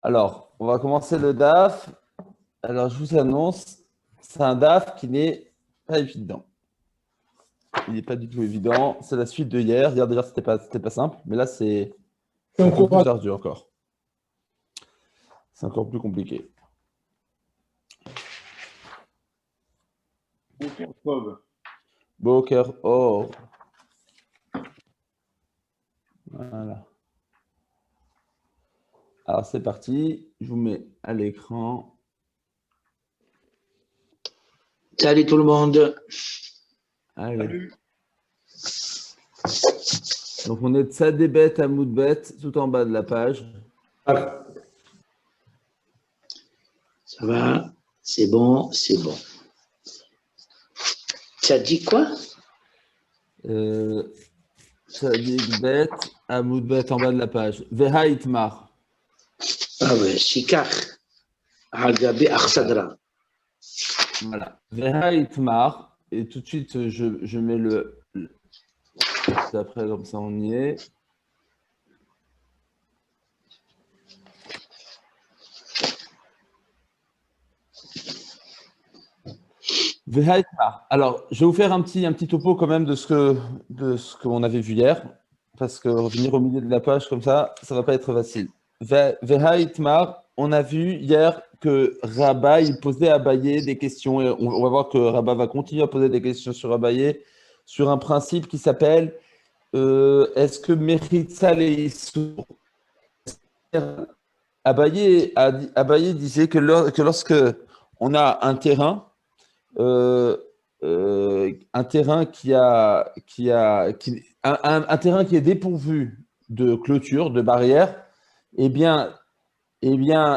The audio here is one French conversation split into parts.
Alors, on va commencer le DAF. Alors, je vous annonce, c'est un DAF qui n'est pas évident. Il n'est pas du tout évident. C'est la suite de hier. Hier, déjà, c'était pas simple. Mais là, c'est un peu plus ardu encore. C'est encore plus compliqué. Boker Or. Voilà. Alors, c'est parti. Je vous mets à l'écran. Salut tout le monde. Allez. Donc, on est de Sadébet à Moudbet, tout en bas de la page. Ça va? C'est bon, c'est bon. Ça dit quoi? Sadébet à Moudbet en bas de la page. Veha Itmar. Ah ouais, Shikar. Al-Gabi Akhsadra. Voilà. Veha Itmar. Et tout de suite, je mets le. Après, comme ça, on y est. Veha Itmar. Alors, je vais vous faire un petit topo quand même de ce qu'on avait vu hier. Parce que revenir au milieu de la page comme ça ne va pas être facile. Veha Itmar, on a vu hier que Rabat, il posait à Abaye des questions. Et on va voir que Rabat va continuer à poser des questions sur Abaye, sur un principe qui s'appelle est-ce que Meritza les Issour. Abaye disait que lorsque on a un terrain qui un terrain qui est dépourvu de clôture, de barrière, eh bien,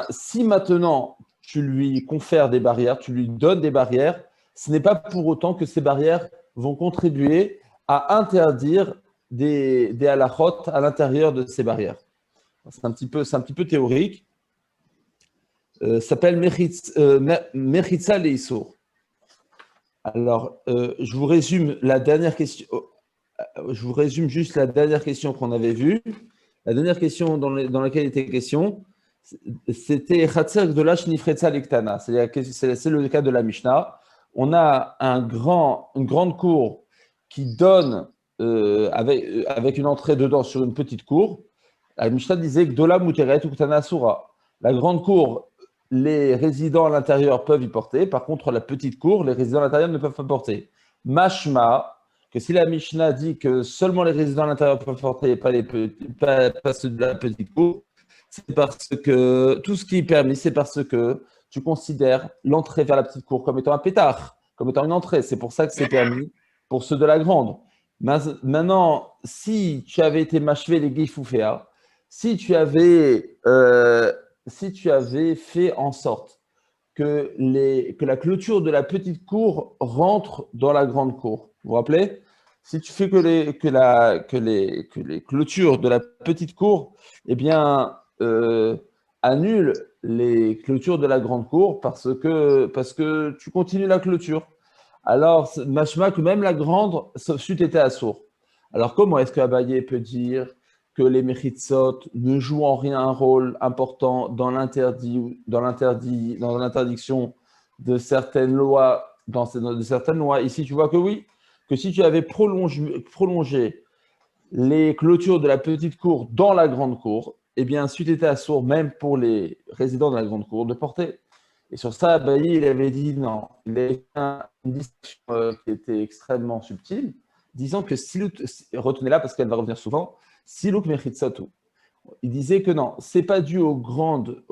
si maintenant tu lui confères des barrières, tu lui donnes des barrières, ce n'est pas pour autant que ces barrières vont contribuer à interdire des halachot à l'intérieur de ces barrières. C'est un petit peu théorique. Ça s'appelle Meritza Leissour. Alors, je vous résume la dernière question. Je vous résume juste la dernière question qu'on avait vue. La dernière question dans laquelle il était question, c'était Chatzer Gdola Shnifretza Lektana. C'est le cas de la Mishnah. On a une grande cour qui donne avec une entrée dedans sur une petite cour. La Mishnah disait Gdola Muteret Uktana Sura. La grande cour, les résidents à l'intérieur peuvent y porter. Par contre, la petite cour, les résidents à l'intérieur ne peuvent pas porter. Mashma, que si la Mishnah dit que seulement les résidents à l'intérieur peuvent porter et pas ceux de la petite cour, c'est parce que tout ce qui est permis, c'est parce que tu considères l'entrée vers la petite cour comme étant un pétard, comme étant une entrée. C'est pour ça que c'est permis pour ceux de la grande. Maintenant, si tu avais été machevé les guifouféa, si tu avais fait en sorte que la clôture de la petite cour rentre dans la grande cour, vous vous rappelez? Si tu fais que les clôtures de la petite cour, eh bien, annule les clôtures de la grande cour parce que tu continues la clôture. Alors, machma que même la grande c'eût été assourd. Alors, comment est-ce qu'Abaye peut dire que les Mechitsot ne jouent en rien un rôle important dans l'interdiction de certaines lois, de certaines lois? Ici, tu vois que oui, que si tu avais prolongé les clôtures de la petite cour dans la grande cour, eh bien, c'eût été assourd même pour les résidents de la grande cour de porter. Et sur ça, Abaye, il avait dit non. Il avait fait une distinction qui était extrêmement subtile, disant que retenez-la parce qu'elle va revenir souvent, Siluk Mechitzatu. Il disait que non, c'est pas dû aux grandes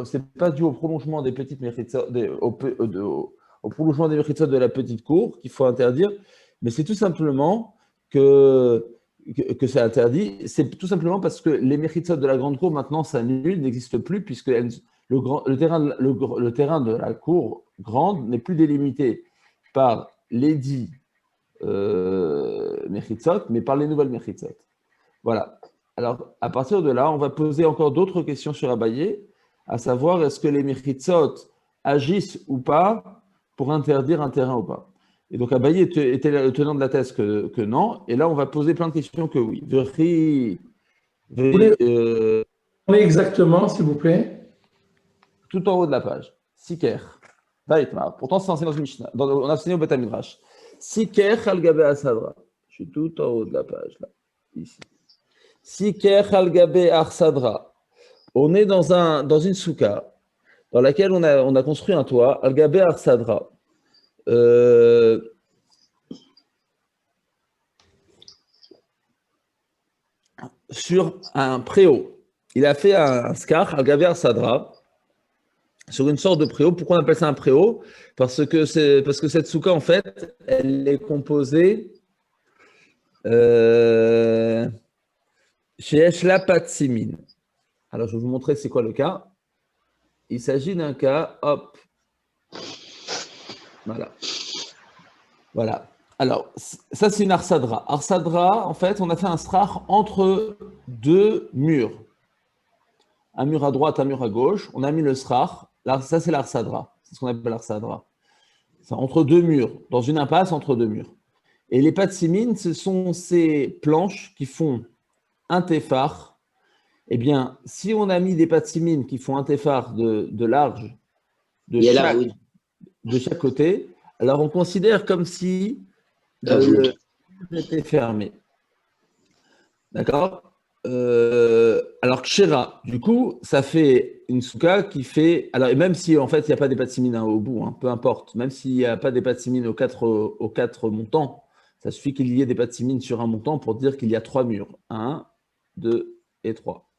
c'est pas dû au prolongement des petites Mechitzot, au prolongement des Mechitzot de la petite cour qu'il faut interdire, mais c'est tout simplement que c'est interdit. C'est tout simplement parce que les Mechitzot de la grande cour, maintenant, ça n'existe plus, puisque le terrain de la cour grande n'est plus délimité par l'édit Mechitzot, mais par les nouvelles Mechitzot. Voilà. Alors, à partir de là, on va poser encore d'autres questions sur Abaye, à savoir, est-ce que les Mechitzot agissent ou pas pour interdire un terrain ou pas? Et donc, Abaye était le tenant de la thèse que non. Et là, on va poser plein de questions que oui. On est exactement, s'il vous plaît. Tout en haut de la page. Siker. Pourtant, c'est enseigné dans une Mishnah. On a enseigné au Beth Midrash. Siker al gabe asadra. Je suis tout en haut de la page, là. Ici. Siker al gabe arsadra. On est dans une souka dans laquelle on a construit un toit. Al gabe arsadra. Sur un préau. Il a fait un skar al gabe arsadra. Sur une sorte de préau. Pourquoi on appelle ça un préau? Parce que cette souka, en fait, elle est composée chez Eshla Patsimin. Alors, je vais vous montrer c'est quoi le cas. Il s'agit d'un cas, hop, voilà. Alors, ça, c'est une arsadra. Arsadra, en fait, on a fait un strach entre deux murs. Un mur à droite, un mur à gauche. On a mis le strach. Ça, c'est l'arsadra. C'est ce qu'on appelle l'arsadra. C'est entre deux murs, dans une impasse entre deux murs. Et les patsimines, ce sont ces planches qui font un téphar. Eh bien, si on a mis des patsimines qui font un téphar de large de chaque côté, alors on considère comme si le mur était fermé. D'accord? Alors, Kshera, du coup, ça fait une souka qui fait. Alors, et même si en fait, il n'y a pas des patsimines au bout, peu importe, même s'il n'y a pas des patsimines aux quatre montants, ça suffit qu'il y ait des patsimines sur un montant pour dire qu'il y a trois murs. 1, 2 et 3.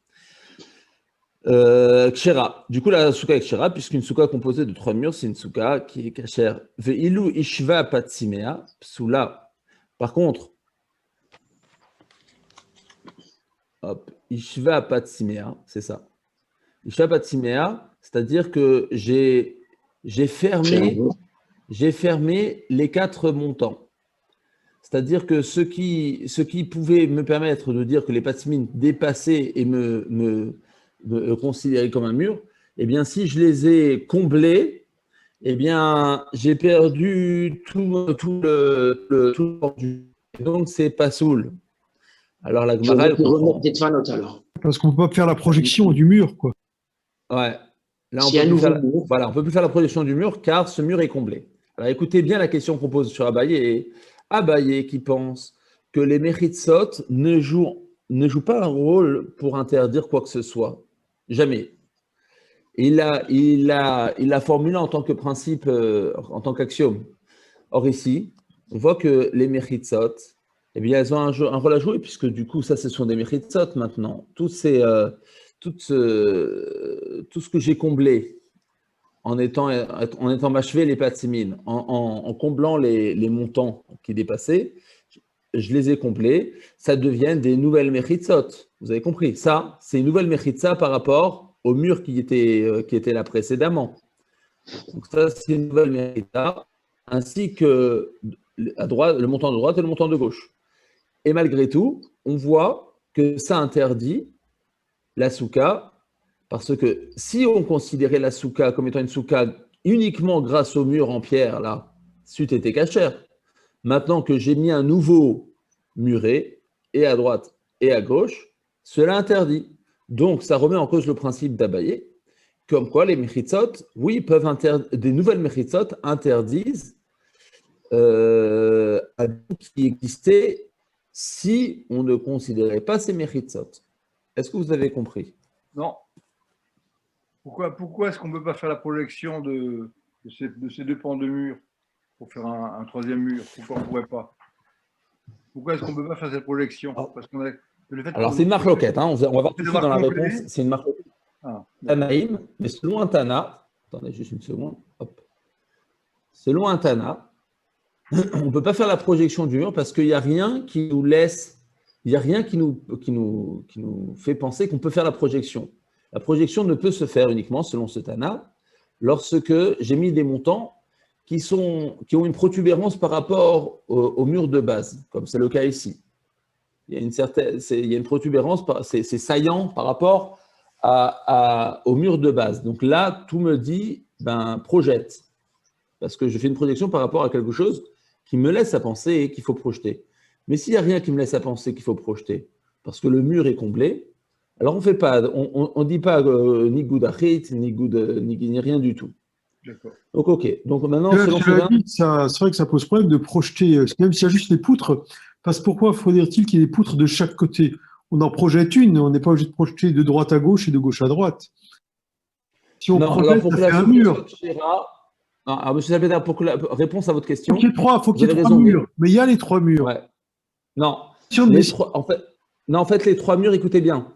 Kshera. Du coup, la souka est Kshera, puisqu'une souka composée de trois murs, c'est une souka qui est kashère. Ve'ilu ishva patsimea, psula. Par contre, hop, Ishva Patsimea, c'est ça. Ishva Patsimea, c'est-à-dire que j'ai fermé les quatre montants. C'est-à-dire que ce qui pouvait me permettre de dire que les patsimines dépassaient et me considéraient comme un mur, eh bien, si je les ai comblés, eh bien, j'ai perdu tout le rendu. Et donc, c'est pas soul. Alors la Gemara, elle comprend. Parce qu'on ne peut pas faire la projection du mur, quoi. Ouais. Là, on ne peut plus faire la projection du mur car ce mur est comblé. Alors écoutez bien la question qu'on pose sur Abaye. Abaye qui pense que les Mechitsot ne jouent pas un rôle pour interdire quoi que ce soit. Jamais. Il l'a formulé en tant que principe, en tant qu'axiome. Or ici, on voit que les Mechitsot, eh bien, elles ont un rôle à jouer, puisque du coup, ça, ce sont des mechitsot maintenant. Tout ce que j'ai comblé en étant achevé les patsimines, en comblant les montants qui dépassaient, je les ai comblés, ça devient des nouvelles mechitsot. Vous avez compris? Ça, c'est une nouvelle mechitsa par rapport au mur qui était là précédemment. Donc ça, c'est une nouvelle mechitsa, ainsi que le montant de droite et le montant de gauche. Et malgré tout, on voit que ça interdit la souka, parce que si on considérait la souka comme étant une souka uniquement grâce au mur en pierre, là, c'eût été cachère. Maintenant que j'ai mis un nouveau muret, et à droite et à gauche, cela interdit. Donc, ça remet en cause le principe d'Abaye, comme quoi les mechitsot, oui, des nouvelles mechitsot interdisent qui existaient si on ne considérait pas ces mechitsot. Est-ce que vous avez compris? Non. Pourquoi est-ce qu'on ne peut pas faire la projection de ces deux pans de mur pour faire un troisième mur? Pourquoi on ne pourrait pas? Pourquoi est-ce qu'on ne peut pas faire cette projection? Parce qu'on a le fait. Alors, c'est une marloquette, hein. On va voir tout de suite dans la réponse. C'est une marloquette. Tanaïm, mais selon un Tana, attendez juste une seconde, hop. Selon un Tana, on ne peut pas faire la projection du mur parce qu'il n'y a rien qui nous laisse, il n'y a rien qui nous fait penser qu'on peut faire la projection. La projection ne peut se faire uniquement, selon ce Tana, lorsque j'ai mis des montants qui ont une protubérance par rapport au mur de base, comme c'est le cas ici. Il y a une protubérance, c'est saillant par rapport au mur de base. Donc là, tout me dit, projette. Parce que je fais une projection par rapport à quelque chose qui me laisse à penser qu'il faut projeter. Mais s'il n'y a rien qui me laisse à penser qu'il faut projeter, parce que le mur est comblé, Alors, on fait pas, on dit pas ni Goudachit, ni rien du tout. D'accord. Donc, OK. Donc, maintenant, Cela selon cela Soudain, dit, c'est vrai que ça pose problème de projeter, même s'il y a juste les poutres, parce que pourquoi faudrait-il qu'il y ait des poutres de chaque côté? On en projette une, on n'est pas obligé de projeter de droite à gauche et de gauche à droite. Si on non, alors projette, pour ça que fait la un souka mur. soit Kshera, non, alors, monsieur Salpeter, pour que la réponse à votre Faut question, qu'il y ait trois, faut vous qu'il y avez ait trois raison, mais murs. Mais il y a les trois murs. ouais, non, Si on met les trois, en fait, non, en fait, les trois murs, écoutez bien,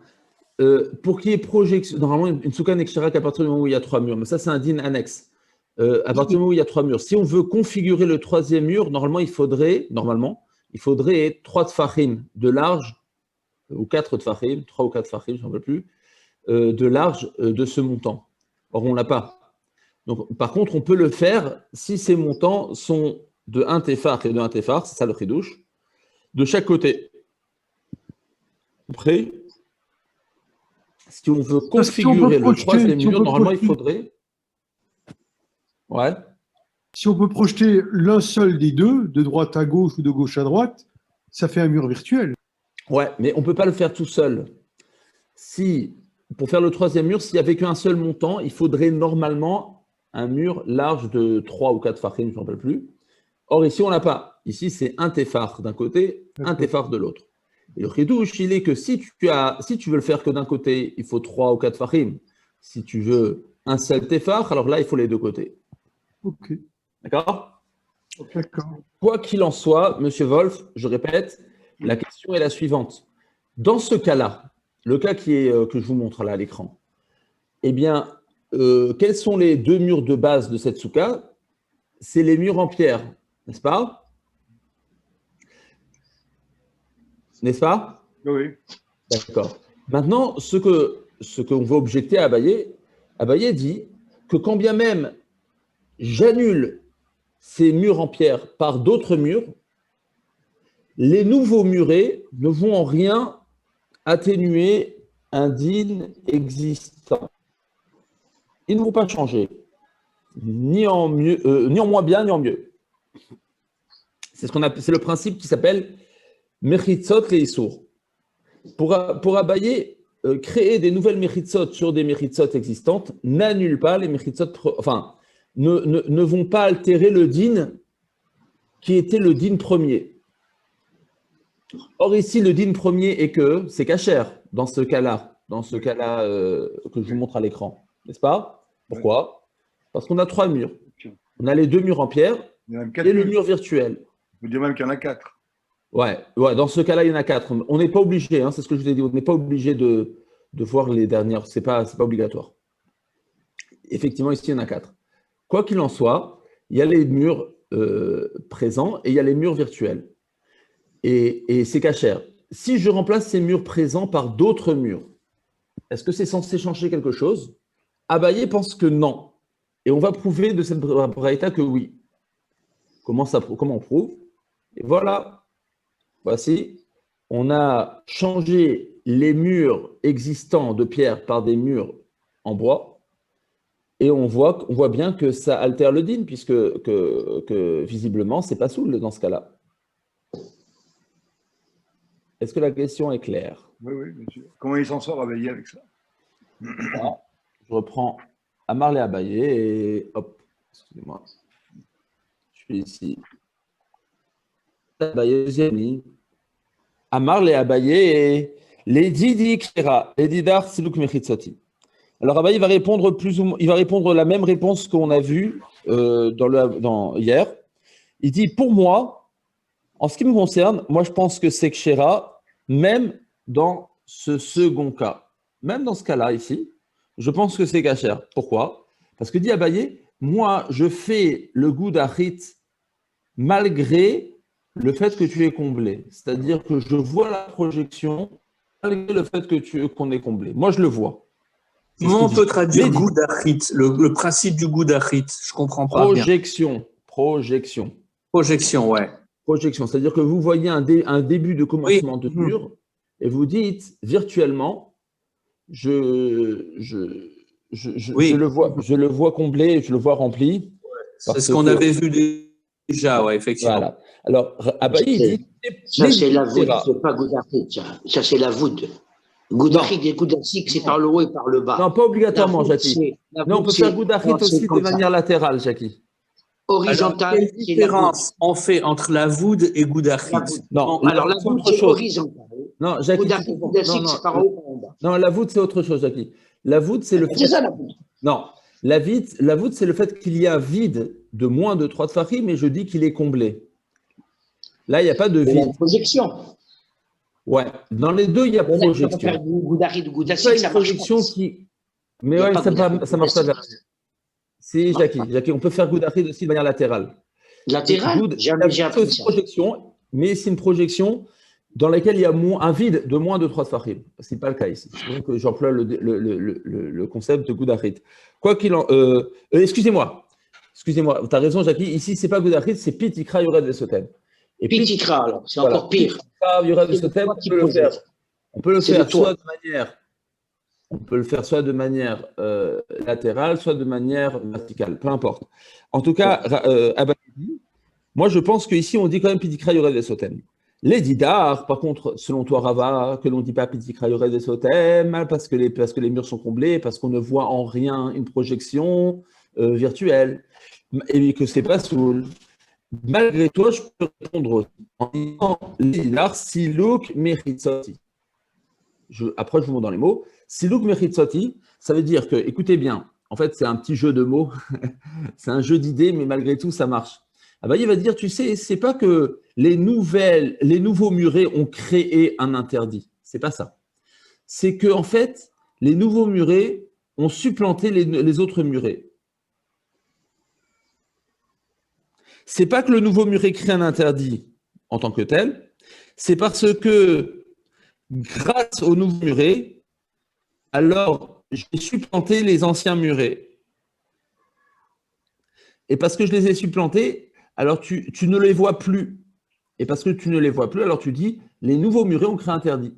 pour qu'il y ait projection, normalement, une souka n'est Kshera qu'à partir du moment où il y a trois murs, mais ça, c'est un din annexe. À partir du moment où il y a trois murs, si on veut configurer le troisième mur, normalement, il faudrait trois tfachim de large, ou quatre tfachim, trois ou quatre tfachim, je n'en veux plus, de large de ce montant. Or, on ne l'a pas. Donc, par contre, on peut le faire si ces montants sont de 1 téphar et de 1 téphar, c'est ça le chidouche, de chaque côté. Après, si on veut Parce que si on peut configurer le projeter, troisième si on mur, peut normalement, il projeter, faudrait. Ouais. si on peut projeter l'un seul des deux, de droite à gauche ou de gauche à droite, ça fait un mur virtuel. Ouais, mais on ne peut pas le faire tout seul. Si, pour faire le troisième mur, s'il n'y avait qu'un seul montant, il faudrait normalement un mur large de 3 ou 4 fachim, je ne me rappelle plus. Or, ici, on n'a pas. Ici, c'est un téphar d'un côté, un téphar de l'autre. Et le chidouche, il est que si tu veux le faire que d'un côté, il faut 3 ou 4 fachim. Si tu veux un seul téphar, alors là, il faut les deux côtés. Ok, D'accord? d'accord. Quoi qu'il en soit, Monsieur Wolf, je répète, la question est la suivante. Dans ce cas-là, le cas que je vous montre là à l'écran, eh bien, quels sont les deux murs de base de cette souka? C'est les murs en pierre, n'est-ce pas? N'est-ce pas? Oui. D'accord. Maintenant, ce qu'on veut objecter à Abaye dit que quand bien même j'annule ces murs en pierre par d'autres murs, les nouveaux murets ne vont en rien atténuer un din existant. Ils ne vont pas changer, ni en moins bien, ni en mieux. C'est le principe qui s'appelle Mechitzot et Issour. Pour Abaye, créer des nouvelles Mechitzot sur des Mechitzot existantes n'annule pas les Mechitzot, enfin, ne vont pas altérer le din qui était le din premier. Or, ici, le din premier est que c'est cachère dans ce cas-là, que je vous montre à l'écran, n'est-ce pas? Pourquoi? Parce qu'on a trois murs. On a les deux murs en pierre Il y en a même et le mur virtuel. Je vous dis même qu'il y en a 4. Ouais, dans ce cas-là, il y en a 4. On n'est pas obligé, hein, c'est ce que je vous ai dit, on n'est pas obligé de voir les dernières, c'est pas obligatoire. Effectivement, ici, il y en a 4. Quoi qu'il en soit, il y a les murs présents et il y a les murs virtuels. Et c'est cachère. Si je remplace ces murs présents par d'autres murs, est-ce que c'est censé changer quelque chose? Abaye pense que non. Et on va prouver de cette braïta que oui. Comment on prouve? Et voilà. Voici. On a changé les murs existants de pierre par des murs en bois. Et on voit bien que ça altère le din, puisque visiblement, c'est pas soul dans ce cas-là. Est-ce que la question est claire? Oui, bien sûr. Comment il s'en sort Abaye avec ça? Voilà. Je reprends Amar et Abaye et hop, excusez-moi. Je suis ici. Abaye, Zémi. Amar et Abaye et les Didi Kshera, les Didar Siluk Mechitzoti. Alors Abaye va répondre il va répondre la même réponse qu'on a vue hier. Il dit pour moi, en ce qui me concerne, moi je pense que c'est Kshera, même dans ce second cas. Même dans ce cas-là, ici, je pense que c'est Kacher. Pourquoi? Parce que dit Abaye, moi, je fais le goût d'Achit malgré le fait que tu es comblé. C'est-à-dire que je vois la projection malgré le fait qu'on est comblé. Moi, je le vois. Comment on peut traduire goût d'Achit, le principe du goût d'Achit? Je ne comprends pas bien. Projection, ouais. Projection, c'est-à-dire que vous voyez un début de commencement de mur et vous dites virtuellement, je le vois comblé, je le vois rempli. C'est ce qu'on avait vu déjà, ouais, effectivement. Voilà. Alors, Abaye dit… Ça, c'est la voûte, c'est pas Goudachit, ça c'est la voûte. Goudachit et Goudasik, c'est Non. par le haut et par le bas. Non, pas obligatoirement, La voûte, Jackie. la Non, on voûte, peut faire c'est Goudachit aussi de comme ça. manière latérale, Jackie. Alors, Horizontale, quelle c'est la voûte. différence on fait entre la voûte et La Goudachit? voûte. Non, Alors, la la voûte, c'est voûte, autre c'est chose. horizontal. Non, Jackie, tu Goudachit, confonds. Goudasik, c'est par haut et par en bas. Non, la voûte, c'est autre chose, Jackie. La voûte, c'est le C'est fait. ça, la voûte. Non, la voûte, c'est le fait qu'il y a un vide de moins de 3 tfachim, mais je dis qu'il est comblé. Là, il n'y a pas de Il y a vide. une projection. Ouais, dans les deux, il y a Mais là, tu peux pas projection. faire Goudachit ou C'est pas Goudasik, une ça marche projection pas. qui. Il Mais n'y a ouais, pas Goudachit, ça marche pas de la Goudasik. C'est Jackie, on peut faire Goudachit aussi de manière latérale. Latéral, La j'ai voûte, c'est appris aussi ça. projection, mais c'est une projection dans laquelle il y a un vide de moins de 3 tfachim. Ce n'est pas le cas ici. Donc, j'emploie le concept de Goudachit. Quoi qu'il en. Excusez-moi, tu as raison, Jackie. Ici, ce n'est pas Goudachit, c'est Pitikra Yored Vesotem. Et Pitikra, alors, c'est voilà, encore pire. Pitikra Yored C'est Vesotem, toi on qui peut le faire. projette. On peut le C'est faire le toit. soit de manière latérale, soit de manière verticale, peu importe. En tout cas, moi je pense qu'ici on dit quand même Pitikra Yored Vesotem. Les Didar, par contre, selon toi Rava, que l'on ne dit pas Pitikra Yored Vesotem parce que les murs sont comblés, parce qu'on ne voit en rien une projection virtuelle, et que c'est pas soul. Malgré toi, je peux répondre en disant les Didar, Siluk Meritzoti. Après, je vous montre dans les mots. Siluk Meritzoti, ça veut dire que, écoutez bien, en fait, c'est un petit jeu de mots, c'est un jeu d'idées, mais malgré tout, ça marche. Il va dire, tu sais, c'est pas que les nouveaux murets ont créé un interdit. C'est pas ça. C'est que, en fait, les nouveaux murets ont supplanté les autres murets. C'est pas que le nouveau muret crée un interdit en tant que tel, c'est parce que grâce au nouveau muret, alors j'ai supplanté les anciens murets. Et parce que je les ai supplantés, alors tu ne les vois plus. Et parce que tu ne les vois plus, alors tu dis, les nouveaux murets ont créé un interdit.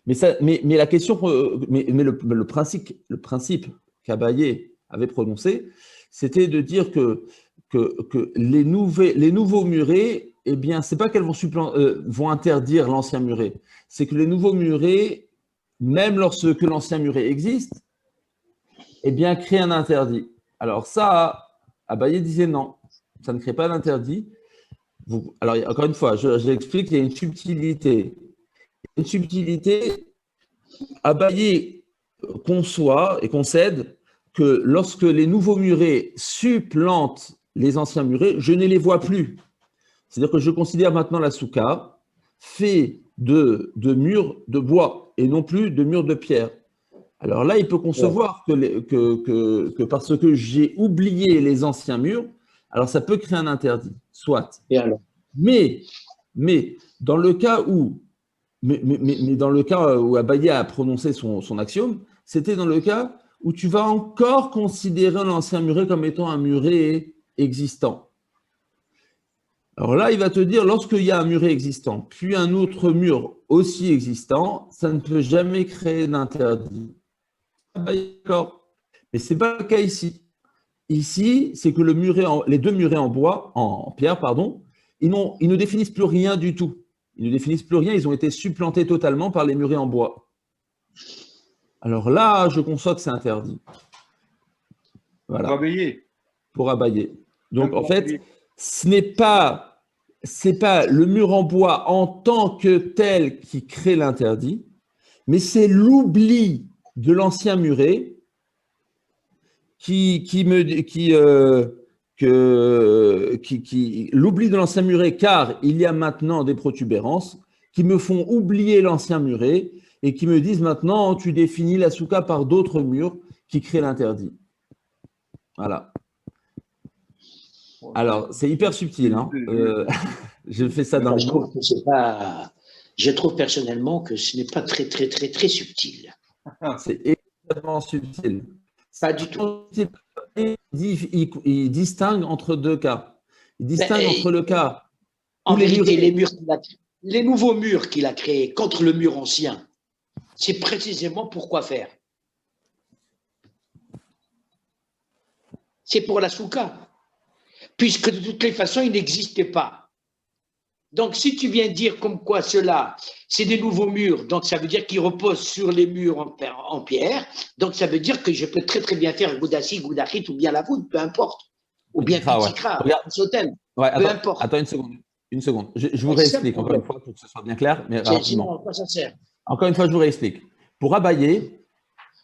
Mais la question, le principe qu'Abaye avait prononcé, c'était de dire que les nouveaux murets, eh bien, c'est pas qu'elles vont interdire l'ancien muret, c'est que les nouveaux murets, même lorsque l'ancien muret existe, eh bien, créent un interdit. Alors ça, Abaye disait non, ça ne crée pas d'interdit. Alors, encore une fois, j'explique, il y a une subtilité. Une subtilité, Abaye conçoit et concède que lorsque les nouveaux murets supplantent les anciens murets, je ne les vois plus. C'est-à-dire que je considère maintenant la souka fait de murs de bois et non plus de murs de pierre. Alors là, il peut concevoir que parce que j'ai oublié les anciens murs, alors ça peut créer un interdit, soit. Et alors? Mais dans le cas où dans le cas où Abaye a prononcé son axiome, c'était dans le cas où tu vas encore considérer l'ancien muret comme étant un muret existant. Alors là, il va te dire, lorsqu'il y a un muret existant, puis un autre mur aussi existant, ça ne peut jamais créer d'interdit. D'accord. Mais ce n'est pas le cas ici. Ici, c'est que les deux murets en pierre, ils ne définissent plus rien du tout. Ils ne définissent plus rien, ils ont été supplantés totalement par les murets en bois. Alors là, je conçois que c'est interdit. Voilà. Pour Abaye. Donc en fait, ce n'est pas le mur en bois en tant que tel qui crée l'interdit, mais c'est l'oubli de l'ancien muret l'oubli de l'ancien muret, car il y a maintenant des protubérances qui me font oublier l'ancien muret et qui me disent maintenant tu définis la souka par d'autres murs qui créent l'interdit. Voilà. Alors, c'est hyper subtil. Hein. Je fais ça dans le mots. Je trouve personnellement que ce n'est pas très, très, très, très subtil. C'est extrêmement subtil. Pas du tout. Il distingue entre deux cas. Il distingue entre le cas. En vérité, les nouveaux murs qu'il a créés contre le mur ancien, c'est précisément pour quoi faire. C'est pour la souka. Puisque de toutes les façons, il n'existait pas. Donc, si tu viens dire comme quoi cela, c'est des nouveaux murs, donc ça veut dire qu'ils reposent sur les murs en pierre, donc ça veut dire que je peux très très bien faire Goudassi, Goudachit ou bien la voûte, peu importe. Ou bien Pitikra, Sautel, Ouais, peu importe. attends une seconde. Une seconde. Je vous réexplique encore une fois pour que ce soit bien clair, mais rapidement. Sinon, à quoi ça sert? Encore une fois, je vous réexplique. Pour abayer.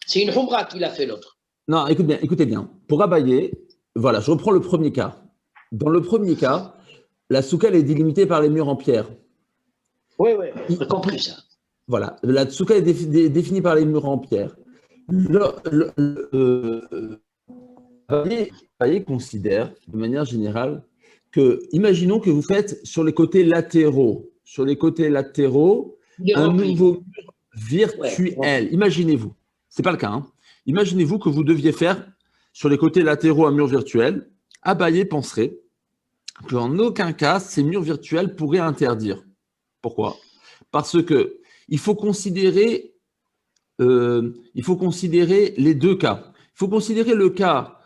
C'est une Humra qu'il a fait l'autre. Non, écoutez bien. Pour abayer, voilà, je reprends le premier cas. Dans le premier cas, la souka elle est délimitée par les murs en pierre. Oui, on a compris ça. Voilà, la souka est définie par les murs en pierre. Abaye considère, de manière générale, que, imaginons que vous faites sur les côtés latéraux, un nouveau mur virtuel. Ouais. Imaginez-vous, c'est pas le cas. Hein. Imaginez-vous que vous deviez faire sur les côtés latéraux un mur virtuel. Abaye penserait qu'en aucun cas ces murs virtuels pourraient interdire. Pourquoi? Parce que il faut considérer les deux cas. Il faut considérer le cas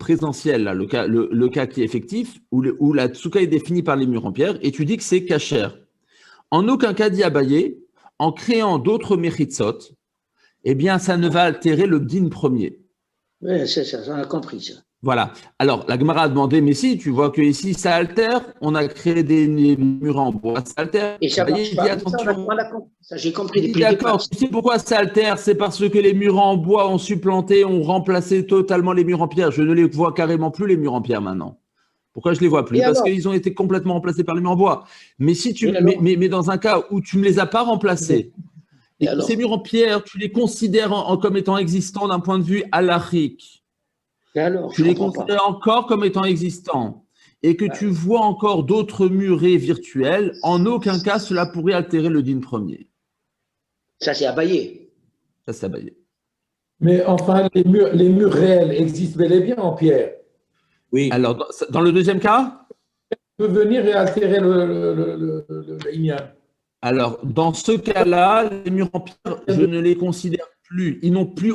présentiel, là, le cas qui est effectif, où la tsuka est définie par les murs en pierre, et tu dis que c'est cachère. En aucun cas, dit Abaye, en créant d'autres mechitsot, eh bien, ça ne va altérer le din premier. Oui, c'est ça, on a compris ça. Voilà. Alors, la Gemara a demandé, mais si, tu vois que ici, ça altère, on a créé des murs en bois, ça altère. Et ça marche pas. Ça, j'ai compris. D'accord. Tu sais pourquoi ça altère? C'est parce que les murs en bois ont supplanté, ont remplacé totalement les murs en pierre. Je ne les vois carrément plus, les murs en pierre, maintenant. Pourquoi je ne les vois plus? Parce qu'ils ont été complètement remplacés par les murs en bois. Mais si tu, mais dans un cas où tu ne les as pas remplacés, et que ces murs en pierre, tu les considères comme étant existants d'un point de vue halachique, tu les considères encore comme étant existants et que tu vois encore d'autres murets virtuels, en aucun cas cela pourrait altérer le din premier. Ça, c'est Abaye. Ça, c'est Abaye. Mais enfin, les murs réels existent bel et bien en pierre. Oui. Alors, dans le deuxième cas, peut venir et altérer le Inyan. Alors, dans ce cas-là, les murs en pierre, je ne les considère plus. Ils n'ont plus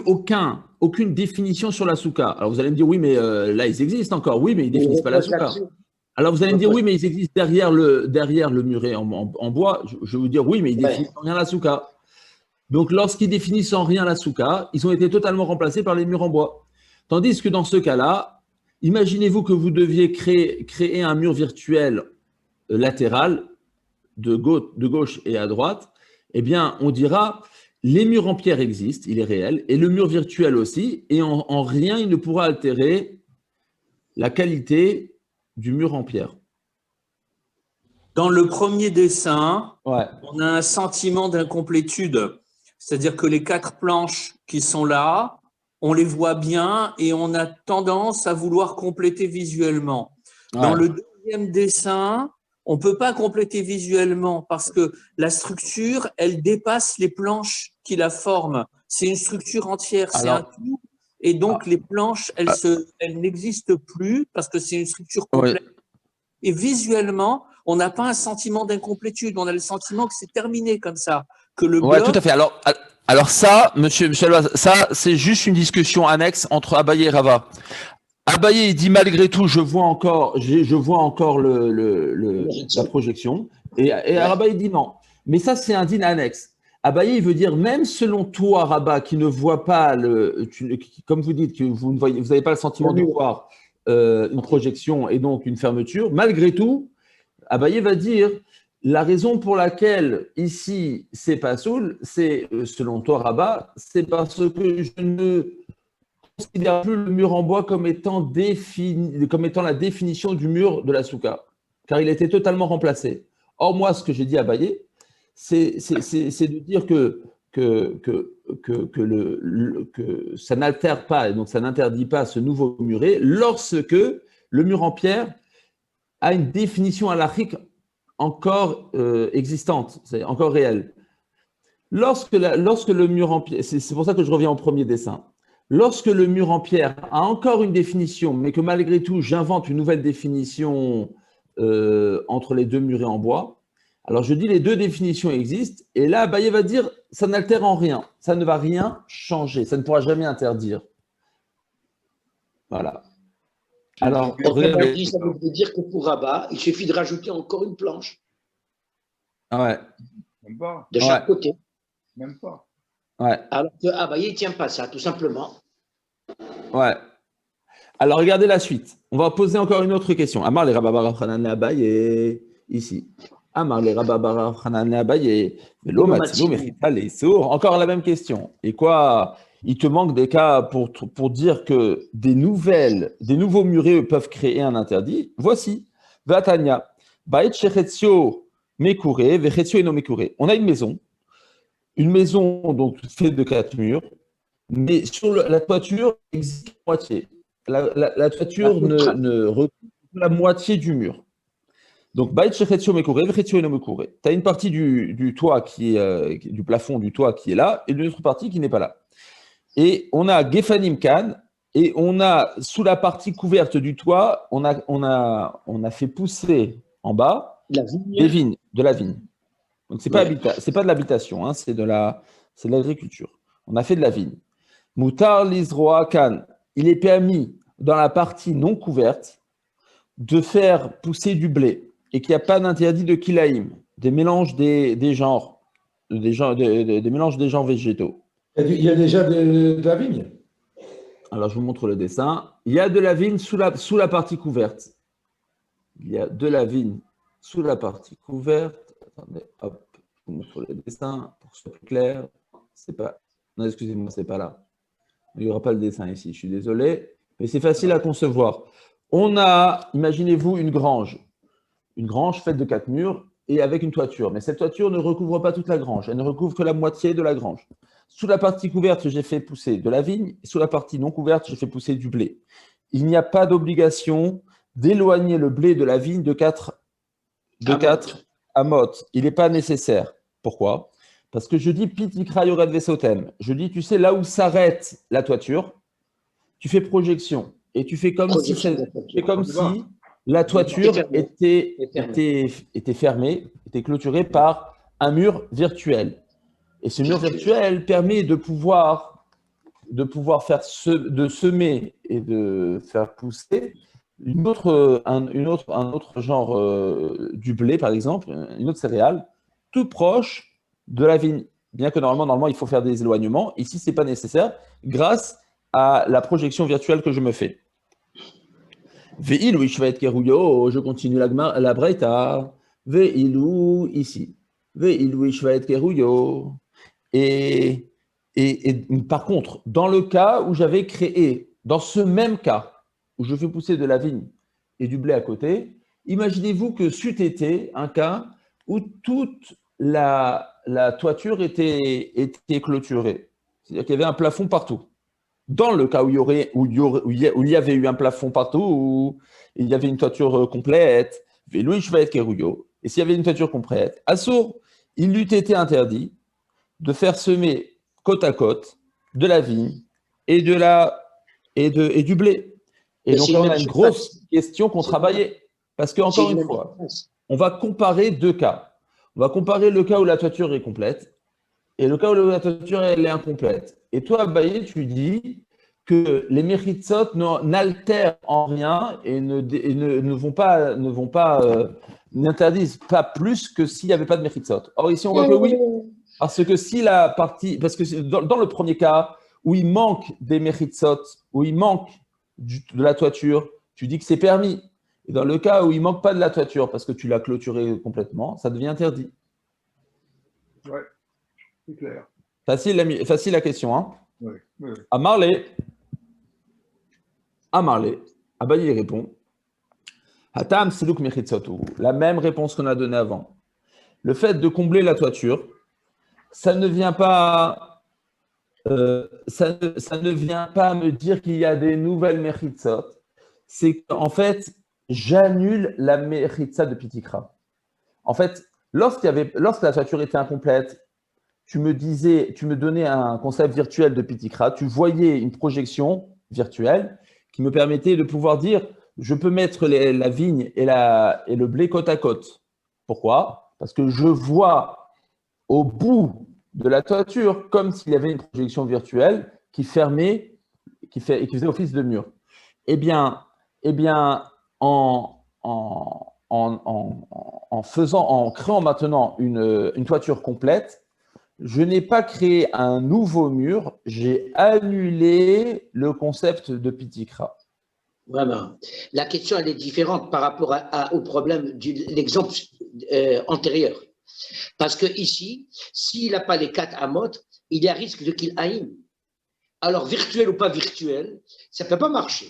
aucune définition sur la souka. Alors, vous allez me dire, oui, mais là, ils existent encore. Oui, mais ils ne définissent pas la souka. Alors, vous allez me dire, oui, mais ils existent derrière le muret en bois. Je vais vous dire, oui, mais ils définissent en rien la souka. Donc, lorsqu'ils définissent en rien la souka, ils ont été totalement remplacés par les murs en bois. Tandis que dans ce cas-là, imaginez-vous que vous deviez créer un mur virtuel latéral de gauche et à droite. Eh bien, on dira, les murs en pierre existent, il est réel, et le mur virtuel aussi, et en rien, il ne pourra altérer la qualité du mur en pierre. Dans le premier dessin, on a un sentiment d'incomplétude. C'est-à-dire que les 4 planches qui sont là, on les voit bien et on a tendance à vouloir compléter visuellement. Dans le deuxième dessin, on ne peut pas compléter visuellement parce que la structure, elle dépasse les planches qui la forment. C'est une structure entière, c'est un tout. Et donc, les planches, elles n'existent plus parce que c'est une structure complète. Et visuellement, on n'a pas un sentiment d'incomplétude. On a le sentiment que c'est terminé comme ça. Que le bloc... tout à fait. Alors ça, monsieur Loise, ça, c'est juste une discussion annexe entre Abaye et Rava. Abaye, il dit malgré tout, je vois encore la projection. Et Rava, il dit non. Mais ça, c'est un din annexe. Abaye, il veut dire, même selon toi, Rava, qui ne voit pas, comme vous dites, que vous n'avez pas le sentiment de voir une projection et donc une fermeture, malgré tout, Abaye va dire, la raison pour laquelle ici, c'est pas soul, c'est, selon toi, Rava, c'est parce que je ne considère plus le mur en bois comme étant la définition du mur de la souka, car il était totalement remplacé. Or, moi, ce que j'ai dit à Abaye, c'est de dire que ça n'altère pas, et donc ça n'interdit pas ce nouveau muret, lorsque le mur en pierre a une définition halachique encore existante, c'est encore réelle. Lorsque le mur en pierre, c'est pour ça que je reviens au premier dessin, lorsque le mur en pierre a encore une définition, mais que malgré tout, j'invente une nouvelle définition entre les deux murets en bois, alors je dis les deux définitions existent, et là, Abaye va dire, ça n'altère en rien, ça ne va rien changer, ça ne pourra jamais interdire. Voilà. Alors, Autrement regardez. dit, ça veut dire que pour Rabat, il suffit de rajouter encore une planche Ah ouais, Même pas. de chaque Ouais. côté. Même pas. ouais, Alors que Abaye, il ne tient pas ça, tout simplement. ouais. Alors, regardez la suite. On va poser encore une autre question. Amar les Rababara Hanan Abaye, ici. Amar les Rababara Hanan Abaye, Velo Matzilou Mechita les sourds. Encore la même question. Et quoi? Il te manque des cas pour dire que des nouveaux murets peuvent créer un interdit. Voici. Vatania. Baet Shechetzio Mekure, Vechetzio Eno Mekure. On a une maison donc faite de 4 murs, mais sur la toiture il existe la moitié. La toiture ne recouvre que la moitié du mur. Donc, tu as une partie du toit du plafond du toit qui est là et une autre partie qui n'est pas là. Et on a Gefanim Khan et on a sous la partie couverte du toit, on a fait pousser en bas des vignes, de la vigne. Donc, c'est pas de l'habitation, hein, c'est de l'agriculture. On a fait de la vigne. Moutar Lizroa Khan, il est permis dans la partie non couverte de faire pousser du blé et qu'il n'y a pas d'interdit de kilaïm, des mélanges des genres, des mélanges des genres végétaux. Il y a déjà de la vigne. Alors, je vous montre le dessin. Il y a de la vigne sous la partie couverte. Il y a de la vigne sous la partie couverte. Attendez, hop, je vous montre le dessin pour que ce soit plus clair. C'est pas. Non, excusez-moi, c'est pas là. Il n'y aura pas le dessin ici, je suis désolé. Mais c'est facile à concevoir. On a, imaginez-vous, une grange faite de 4 murs et avec une toiture. Mais cette toiture ne recouvre pas toute la grange, elle ne recouvre que la moitié de la grange. Sous la partie couverte, j'ai fait pousser de la vigne, et sous la partie non couverte, j'ai fait pousser du blé. Il n'y a pas d'obligation d'éloigner le blé de la vigne de 4 amotes. Il n'est pas nécessaire. Pourquoi? Parce que je dis pitikra yored vesotem. Je dis, tu sais, là où s'arrête la toiture, tu fais projection. Et tu fais comme si la toiture était fermée, était clôturée par un mur virtuel. Et ce mur virtuel permet de pouvoir semer et de faire pousser un autre genre du blé, par exemple, une autre céréale, tout proche de la vigne. Bien que normalement, il faut faire des éloignements. Ici, ce n'est pas nécessaire grâce à la projection virtuelle que je me fais. Ve'ilou ishvaet keruyo, je continue la breita. Ve'ilou ici. Ve'ilou ishvaet keruyo. Et par contre, dans le cas où j'avais créé, dans ce même cas où je fais pousser de la vigne et du blé à côté, imaginez-vous que c'eût été un cas où toute la toiture était clôturée. C'est-à-dire qu'il y avait un plafond partout. Dans le cas où il y avait eu un plafond partout, où il y avait une toiture complète, et s'il y avait une toiture complète, Assour, il eût été interdit de faire semer côte à côte de la vigne et du blé. Et donc là, on a une grosse question qu'on travaillait. Parce qu'encore une fois, on va comparer deux cas. On va comparer le cas où la toiture est complète et le cas où la toiture elle est incomplète. Et toi, Abaye, tu dis que les méritzot n'altèrent en rien et n'interdisent pas plus que s'il n'y avait pas de méritzot. Or, ici, on voit que oui. Parce que si parce que dans le premier cas où il manque des méritzot, où il manque de la toiture, tu dis que c'est permis. Et dans le cas où il ne manque pas de la toiture parce que tu l'as clôturé complètement, ça devient interdit. Ouais, c'est clair. Facile la question, hein? Oui. Amarlé, Abaye répond. Hatam siluk mechitzotu. La même réponse qu'on a donnée avant. Le fait de combler la toiture, ça ne vient pas me dire qu'il y a des nouvelles mechitzot. C'est qu'en fait, j'annule la mechitza de Pitikra. En fait, lorsque la toiture était incomplète, tu me donnais un concept virtuel de Pitikra, tu voyais une projection virtuelle qui me permettait de pouvoir dire je peux mettre la vigne et le blé côte à côte. Pourquoi? Parce que je vois au bout de la toiture comme s'il y avait une projection virtuelle qui fermait, qui faisait office de mur. Eh bien, eh bien, en créant maintenant une toiture complète, je n'ai pas créé un nouveau mur, j'ai annulé le concept de Pitikra. Vraiment. La question, elle est différente par rapport au problème de l'exemple antérieur. Parce que ici, s'il n'a pas les 4 amot, il y a risque de qu'il aïm. Alors, virtuel ou pas virtuel, ça ne peut pas marcher.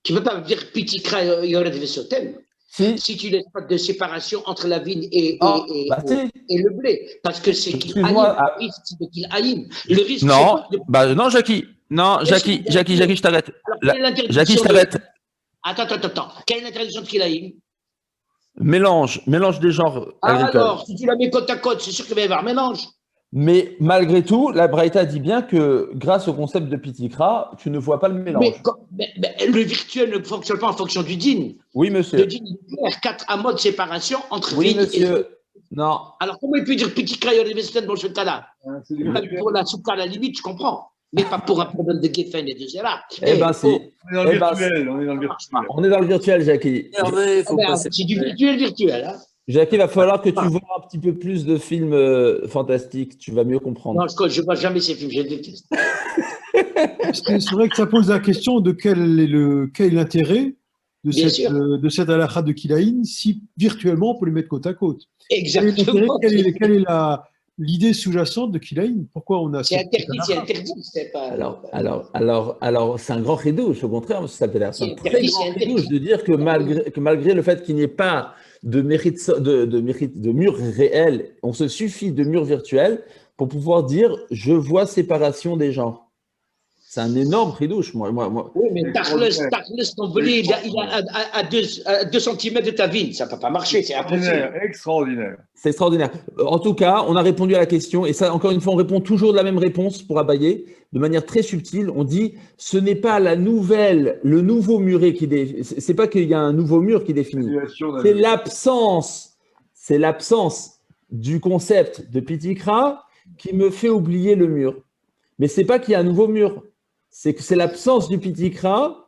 Tu ne peux pas dire Pitikra Yored Vesotem si tu laisses pas de séparation entre la vigne et le blé. Parce que c'est qu'il aïm. Le risque, c'est qu'il aïm. Le risque, non, Jackie. Non, Jackie, je t'arrête. Jackie, je t'arrête. Attends. Quelle est l'interdiction de qu'il aïm? Mélange des genres agricoles. Alors, si tu la mets côte à côte, c'est sûr qu'il va y avoir mélange. Mais malgré tout, la Braïta dit bien que grâce au concept de Pitikra, tu ne vois pas le mélange. Mais le virtuel ne fonctionne pas en fonction du din. Oui, monsieur. Le din, il est clair, 4 amots de séparation entre oui, monsieur. Non. Alors, comment il peut dire Pitikra Yorevesten dans ce cas-là? Pour la soukha, à la limite, je comprends. Mais pas pour un problème de Geffen et de Zera. Eh bien, si. On est dans le virtuel. On est dans le virtuel, Jackie. C'est du virtuel. Hein. Jackie, il va falloir que tu vois un petit peu plus de films fantastiques. Tu vas mieux comprendre. Non, je ne vois jamais ces films, je déteste. C'est vrai que ça pose la question de quel est l'intérêt de cette halakha de Kilaïn si virtuellement on peut les mettre côte à côte. Exactement. Quelle est l'idée sous-jacente de Kilaïn? Pourquoi on a c'est interdit, c'est pas. Alors, c'est un grand chidouche, au contraire, ça s'appelle un très grand chidouche de dire que malgré le fait qu'il n'y ait pas de mur réel, on se suffit de murs virtuels pour pouvoir dire je vois séparation des genres. C'est un énorme chidouche, moi. Oui, mais ton blé, il est à 2 cm de ta vigne. Ça ne peut pas marcher, c'est impossible. Extraordinaire. C'est extraordinaire. En tout cas, on a répondu à la question. Et ça, encore une fois, on répond toujours de la même réponse pour Abaye, de manière très subtile. On dit, ce n'est pas le nouveau muret qui définit. C'est pas qu'il y a un nouveau mur qui définit. C'est l'absence du concept de Pitikra qui me fait oublier le mur. Mais c'est pas qu'il y a un nouveau mur. C'est que c'est l'absence du Pitikra.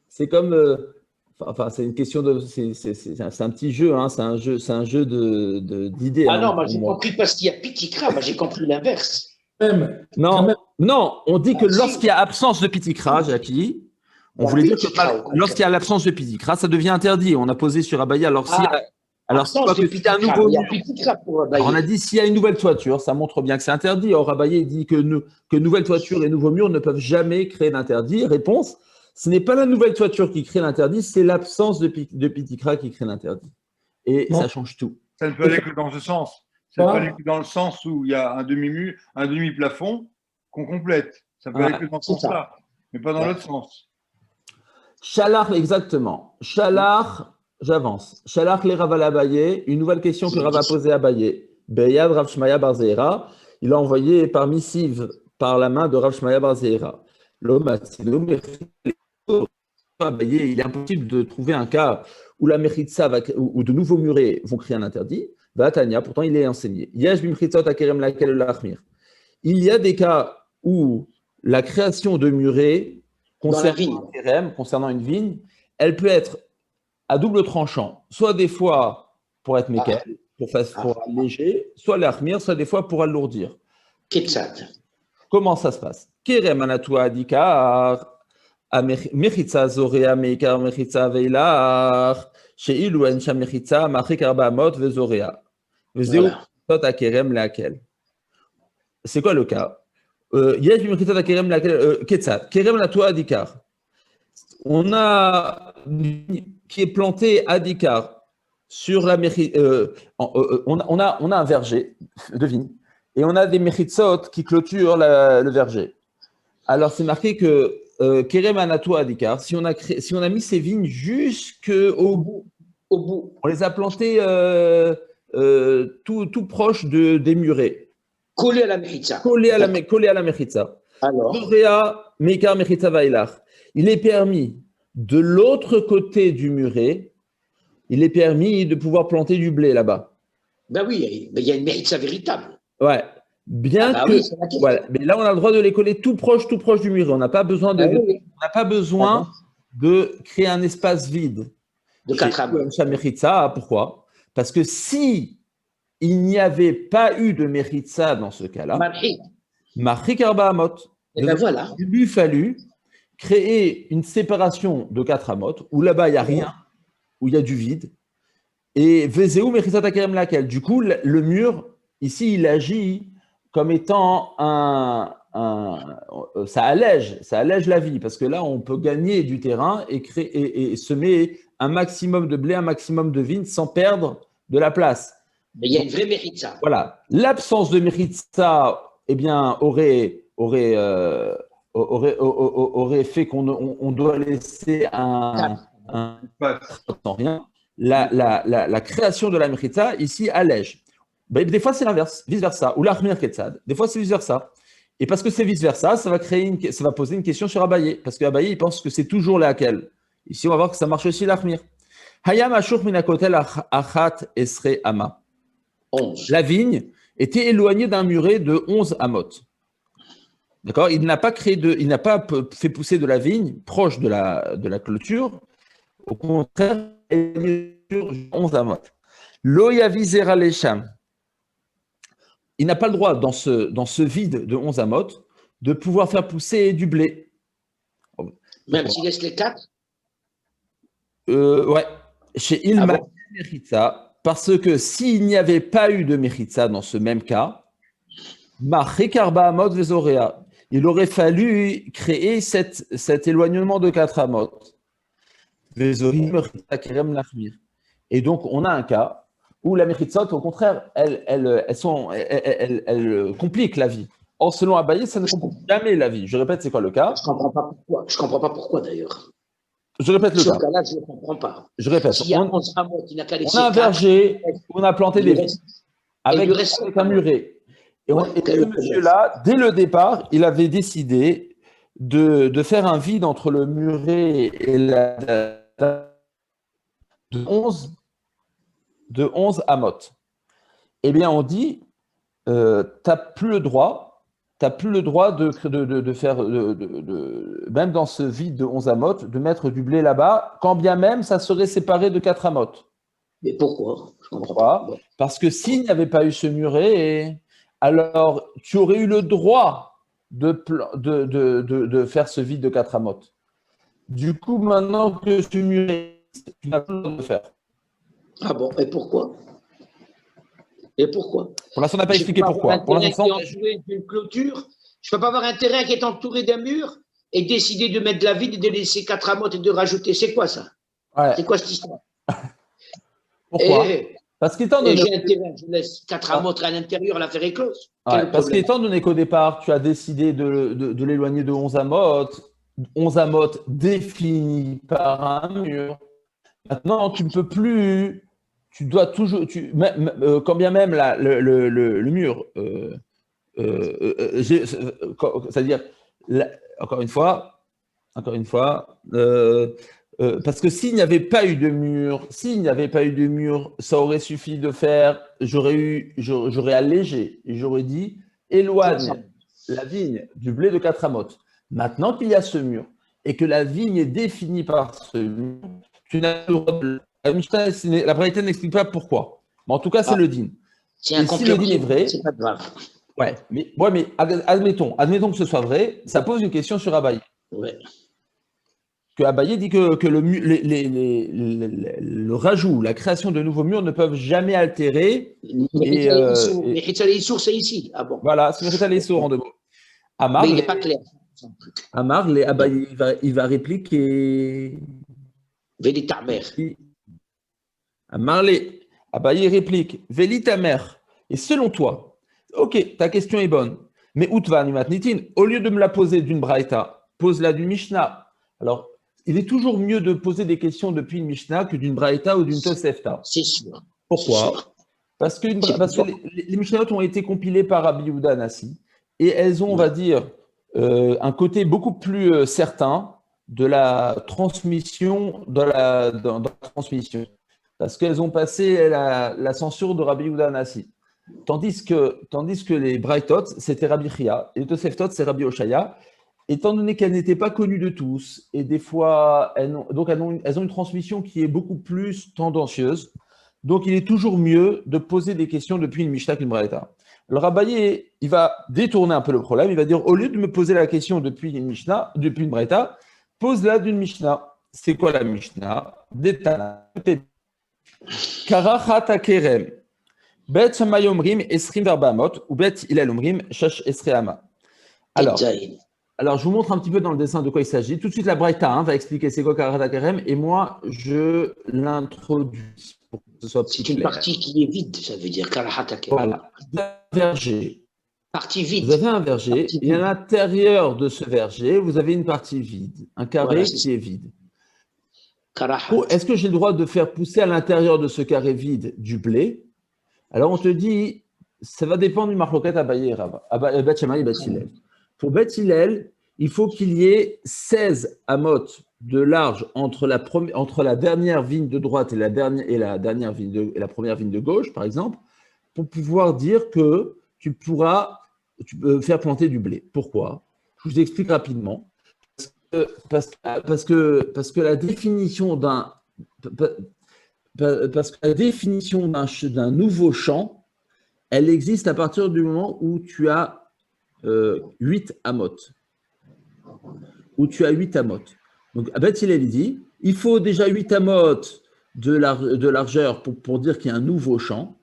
C'est comme, c'est une question de, c'est un petit jeu, hein, c'est un jeu d'idées. Ah non, moi j'ai compris parce qu'il y a Pitikra, moi j'ai compris l'inverse. Non, on dit que lorsqu'il y a absence de Pitikra, Jackie, on voulait dire que lorsqu'il y a l'absence de Pitikra, ça devient interdit. On a posé sur Abaye. Alors si un nouveau mur, on a dit s'il y a une nouvelle toiture, ça montre bien que c'est interdit. Or, Abaye dit que nouvelle toiture et nouveaux murs ne peuvent jamais créer d'interdit. Réponse, ce n'est pas la nouvelle toiture qui crée l'interdit, c'est l'absence de Pitikra qui crée l'interdit. Et ça change tout. Ça ne peut aller que dans ce sens. Ça ne peut aller que dans le sens où il y a un demi-mur, un demi-plafond qu'on complète. Ça peut aller que dans ce sens-là, mais pas dans l'autre sens. Chalar, exactement. Chalar. J'avance. Shalach le Rav Abaye, une nouvelle question que Rav a posée à Abaye. Beyad Rav Shmaya bar Zeira, il a envoyé par missive par la main de Rav Shmaya bar Zeira. Abaye, il est impossible de trouver un cas où la mechitza ou de nouveaux murets vont créer un interdit. Vatania, pourtant il est enseigné. Yesh bimchitzot akerem lakel lachmir. Il y a des cas où la création de murets concernant une vigne, elle peut être à double tranchant, soit des fois pour être mécal, pour alléger, soit l'achmir, soit des fois pour alourdir. Comment ça se passe? Kerem anatua adikar, mechitza zorea meikar mechitza veilach, sheilu en sham mechitza machik arba amot vezorea. Vezeu tot akerem lakel. C'est quoi le cas? Yesh mechitza akerem lakel, ketzat. Kerem anatua adikar. On a qui est planté à Dikar sur la on a un verger de vigne et on a des mechitsot qui clôturent le verger. Alors c'est marqué que Kerem Anatou à Dikar, si on a mis ces vignes jusqu'au bout, on les a plantées tout proche des murets. Collé à la mechitza. Collé à la mechitza. Alors, il est permis de l'autre côté du muret, il est permis de pouvoir planter du blé là-bas. Ben oui, mais il y a une mechitza véritable. Ouais, Bien Ah bah que, oui, c'est la question. voilà, mais là, on a le droit de les coller tout proche du mur. On n'a pas besoin Ah oui, oui. on n'a pas besoin de créer un espace vide. De Chez 4 amotes. Meritza, pourquoi? Parce que si il n'y avait pas eu de Meritza dans ce cas-là, Marhit. Marhik Arba Amot, Et ben voilà. il lui fallu créer une séparation de 4 amot, où là-bas, il n'y a rien, où il y a du vide. Et Vezeu Meritza Takerem laquelle. Du coup, le mur, ici, il agit comme étant ça allège la vie, parce que là, on peut gagner du terrain et semer un maximum de blé, un maximum de vigne sans perdre de la place. Mais il y a une vraie méritza. Voilà. L'absence de méritza, eh bien, aurait fait qu'on doit laisser un sans rien. La création de la méritza, ici, allège. Ben, des fois, c'est l'inverse, vice-versa. Ou l'achmir ketzad. Des fois, c'est vice-versa. Et parce que c'est vice-versa, ça va poser une question sur Abaye. Parce qu'Abaye, il pense que c'est toujours laquelle. Ici, on va voir que ça marche aussi l'achmir. Hayam ashur minakotel achat esre ama. 11. La vigne était éloignée d'un muret de 11 amot. D'accord? Il n'a pas fait pousser de la vigne proche de la clôture. Au contraire, éloignée sur 11 amot. Lo yavizera lesham. Il n'a pas le droit, dans ce vide de 11 amot, de pouvoir faire pousser du blé. Même s'il laisse les 4? Ouais. Chez Ilma Meritza, parce que s'il n'y avait pas eu de Meritza dans ce même cas, Marhekarba Amot Vezorea, il aurait fallu créer cet éloignement de 4 amot. Et donc, on a un cas où la Meritzot, au contraire, elles compliquent la vie. Or, selon Abaye, ça ne complique jamais la vie. Je répète, c'est quoi le cas? Je ne comprends pas pourquoi. Je comprends pas pourquoi d'ailleurs. Je répète le cas. Ce cas-là, je ne comprends pas. Je répète. S'il y a 11 amots qui n'a qu'à laisser on a un verger, on a planté des vignes avec un muret. Et ce monsieur-là, dès le départ, il avait décidé de faire un vide entre le muret et de 11 amot. Eh bien, on dit, tu n'as plus le droit de faire, même dans ce vide de 11 amot, de mettre du blé là-bas, quand bien même ça serait séparé de 4 amot. Mais pourquoi? Je comprends pas. Parce que s'il n'y avait pas eu ce muret, alors tu aurais eu le droit de faire ce vide de 4 amot. Du coup, maintenant que ce muret, tu n'as plus le droit de le faire. Ah bon, et pourquoi? Pour l'instant, on n'a pas expliqué pourquoi. Pour l'instant, entouré d'une clôture. Je ne peux pas avoir un terrain qui est entouré d'un mur et décider de mettre de la vide et de laisser 4 amotes et de rajouter. C'est quoi ça? Ouais. C'est quoi cette histoire? Pourquoi? Parce qu'étant donné... j'ai un terrain, je laisse 4 amotes à l'intérieur, l'affaire est close. Parce qu'étant donné qu'au départ, tu as décidé de l'éloigner de 11 amot définis par un mur, maintenant, tu ne peux plus... Tu dois toujours, quand bien même le mur, c'est-à-dire, encore une fois, parce que s'il n'y avait pas eu de mur, ça aurait suffi de faire, j'aurais allégé et j'aurais dit, éloigne la vigne du blé de 4 amot. Maintenant qu'il y a ce mur et que la vigne est définie par ce mur, tu n'as pas le droit de... La Braïta n'explique pas pourquoi. Mais en tout cas, c'est le din. Si le din est vrai, c'est pas grave. Ouais, mais admettons que ce soit vrai, ça pose une question sur Abaye. Ouais. Que Abaye dit que le rajout, la création de nouveaux murs ne peuvent jamais altérer. Les sources, c'est ici. Ah bon. Voilà, c'est le les sourds en deux mots. Amar, mais il n'est pas clair. Amar, Abaye, il va répliquer. Véli ta mère. Abaye réplique, Véli ta mère. Et selon toi, ok, ta question est bonne, mais Utva Nimatnitin, au lieu de me la poser d'une Braïta, pose-la d'une Mishnah. Alors, il est toujours mieux de poser des questions depuis une Mishnah que d'une Braïta ou d'une Tosefta. C'est sûr. Pourquoi? Parce que les Mishnahot ont été compilées par Rabbi Yehuda Nassi et elles ont, on va dire, un côté beaucoup plus certain de la transmission, dans la transmission. Parce qu'elles ont passé la censure de Rabbi Yehuda Nassi. Tandis que les Braithot, c'était Rabbi Chia, et les Toseftot, c'est Rabbi Oshaya. Étant donné qu'elles n'étaient pas connues de tous, et des fois, elles ont une transmission qui est beaucoup plus tendancieuse, donc il est toujours mieux de poser des questions depuis une Mishnah qu'une Braïta. Le Rabaye, il va détourner un peu le problème, il va dire, au lieu de me poser la question depuis une Mishnah, depuis une Braïta, pose-la d'une Mishnah. C'est quoi la Mishnah? Détana. Karachat akerem. Bet Shammai omrim esrim verbamot, ou bet Hillel omrim shash esreama. Alors, je vous montre un petit peu dans le dessin de quoi il s'agit. Tout de suite, la Braïta va expliquer c'est quoi Karachat akerem, et moi, je l'introduis pour que ce soit C'est une partie qui est vide, ça veut dire Karachat akerem. Voilà. Vous avez un verger. Partie vide. Vous avez un verger, et à l'intérieur de ce verger, vous avez une partie vide, un carré qui est vide. Est-ce que j'ai le droit de faire pousser à l'intérieur de ce carré vide du blé? Alors on te dit, ça va dépendre du marloquet à Abaye et Rava, à Bet Shammai et Bet Hillel. Pour Bet Hillel, il faut qu'il y ait 16 amotes de large entre la dernière vigne de droite et la première vigne de gauche, par exemple, pour pouvoir dire que tu peux faire planter du blé. Pourquoi? Je vous explique rapidement. Parce que la définition d'un nouveau champ, elle existe à partir du moment où tu as 8 amotes. Donc, Bet Hillel dit, il faut déjà 8 amotes de largeur pour dire qu'il y a un nouveau champ,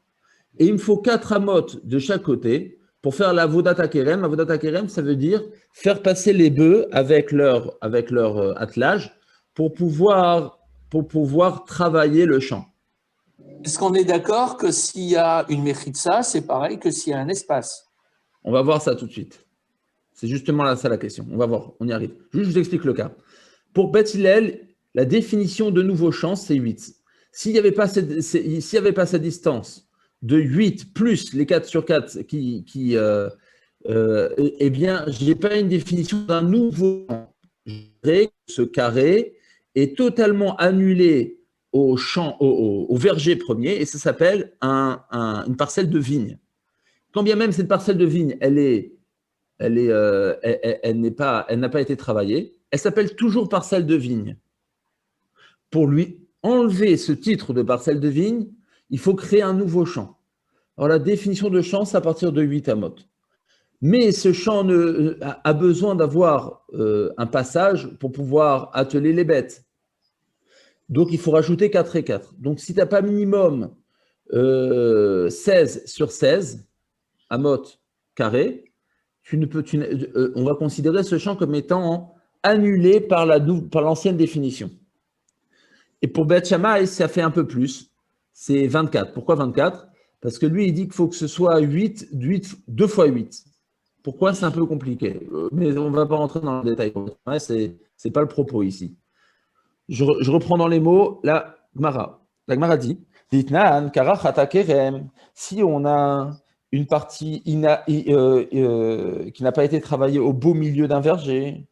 et il me faut 4 amotes de chaque côté pour faire la Avodat HaKerem. Avodat HaKerem, ça veut dire faire passer les bœufs avec leur attelage pour pouvoir travailler le champ. Est-ce qu'on est d'accord que s'il y a une méchitsa, c'est pareil que s'il y a un espace? On va voir ça tout de suite. C'est justement ça la question. On va voir, on y arrive. Je vous explique le cas. Pour Bet Hillel, la définition de nouveau champ, c'est 8. S'il n'y avait pas cette distance de 8 plus les 4 sur 4 eh bien, je n'ai pas une définition d'un nouveau champ. Ce carré est totalement annulé au verger premier et ça s'appelle une parcelle de vigne. Quand bien même cette parcelle de vigne, elle n'a pas été travaillée, elle s'appelle toujours parcelle de vigne. Pour lui enlever ce titre de parcelle de vigne, il faut créer un nouveau champ. Alors, la définition de champ, c'est à partir de 8 amotes. Mais ce champ a besoin d'avoir un passage pour pouvoir atteler les bêtes. Donc, il faut rajouter 4 et 4. Donc, si tu n'as pas minimum 16 sur 16 amotes carrés, on va considérer ce champ comme étant annulé par l'ancienne définition. Et pour Bet Shammai, ça fait un peu plus. C'est 24. Pourquoi 24? Parce que lui, il dit qu'il faut que ce soit 2 fois 8. Pourquoi? C'est un peu compliqué. Mais on ne va pas rentrer dans le détail. Ce n'est pas le propos ici. Je reprends dans les mots la Gemara. La Gemara dit Ditnan karachat akerem. Si on a une partie qui n'a pas été travaillée au beau milieu d'un verger,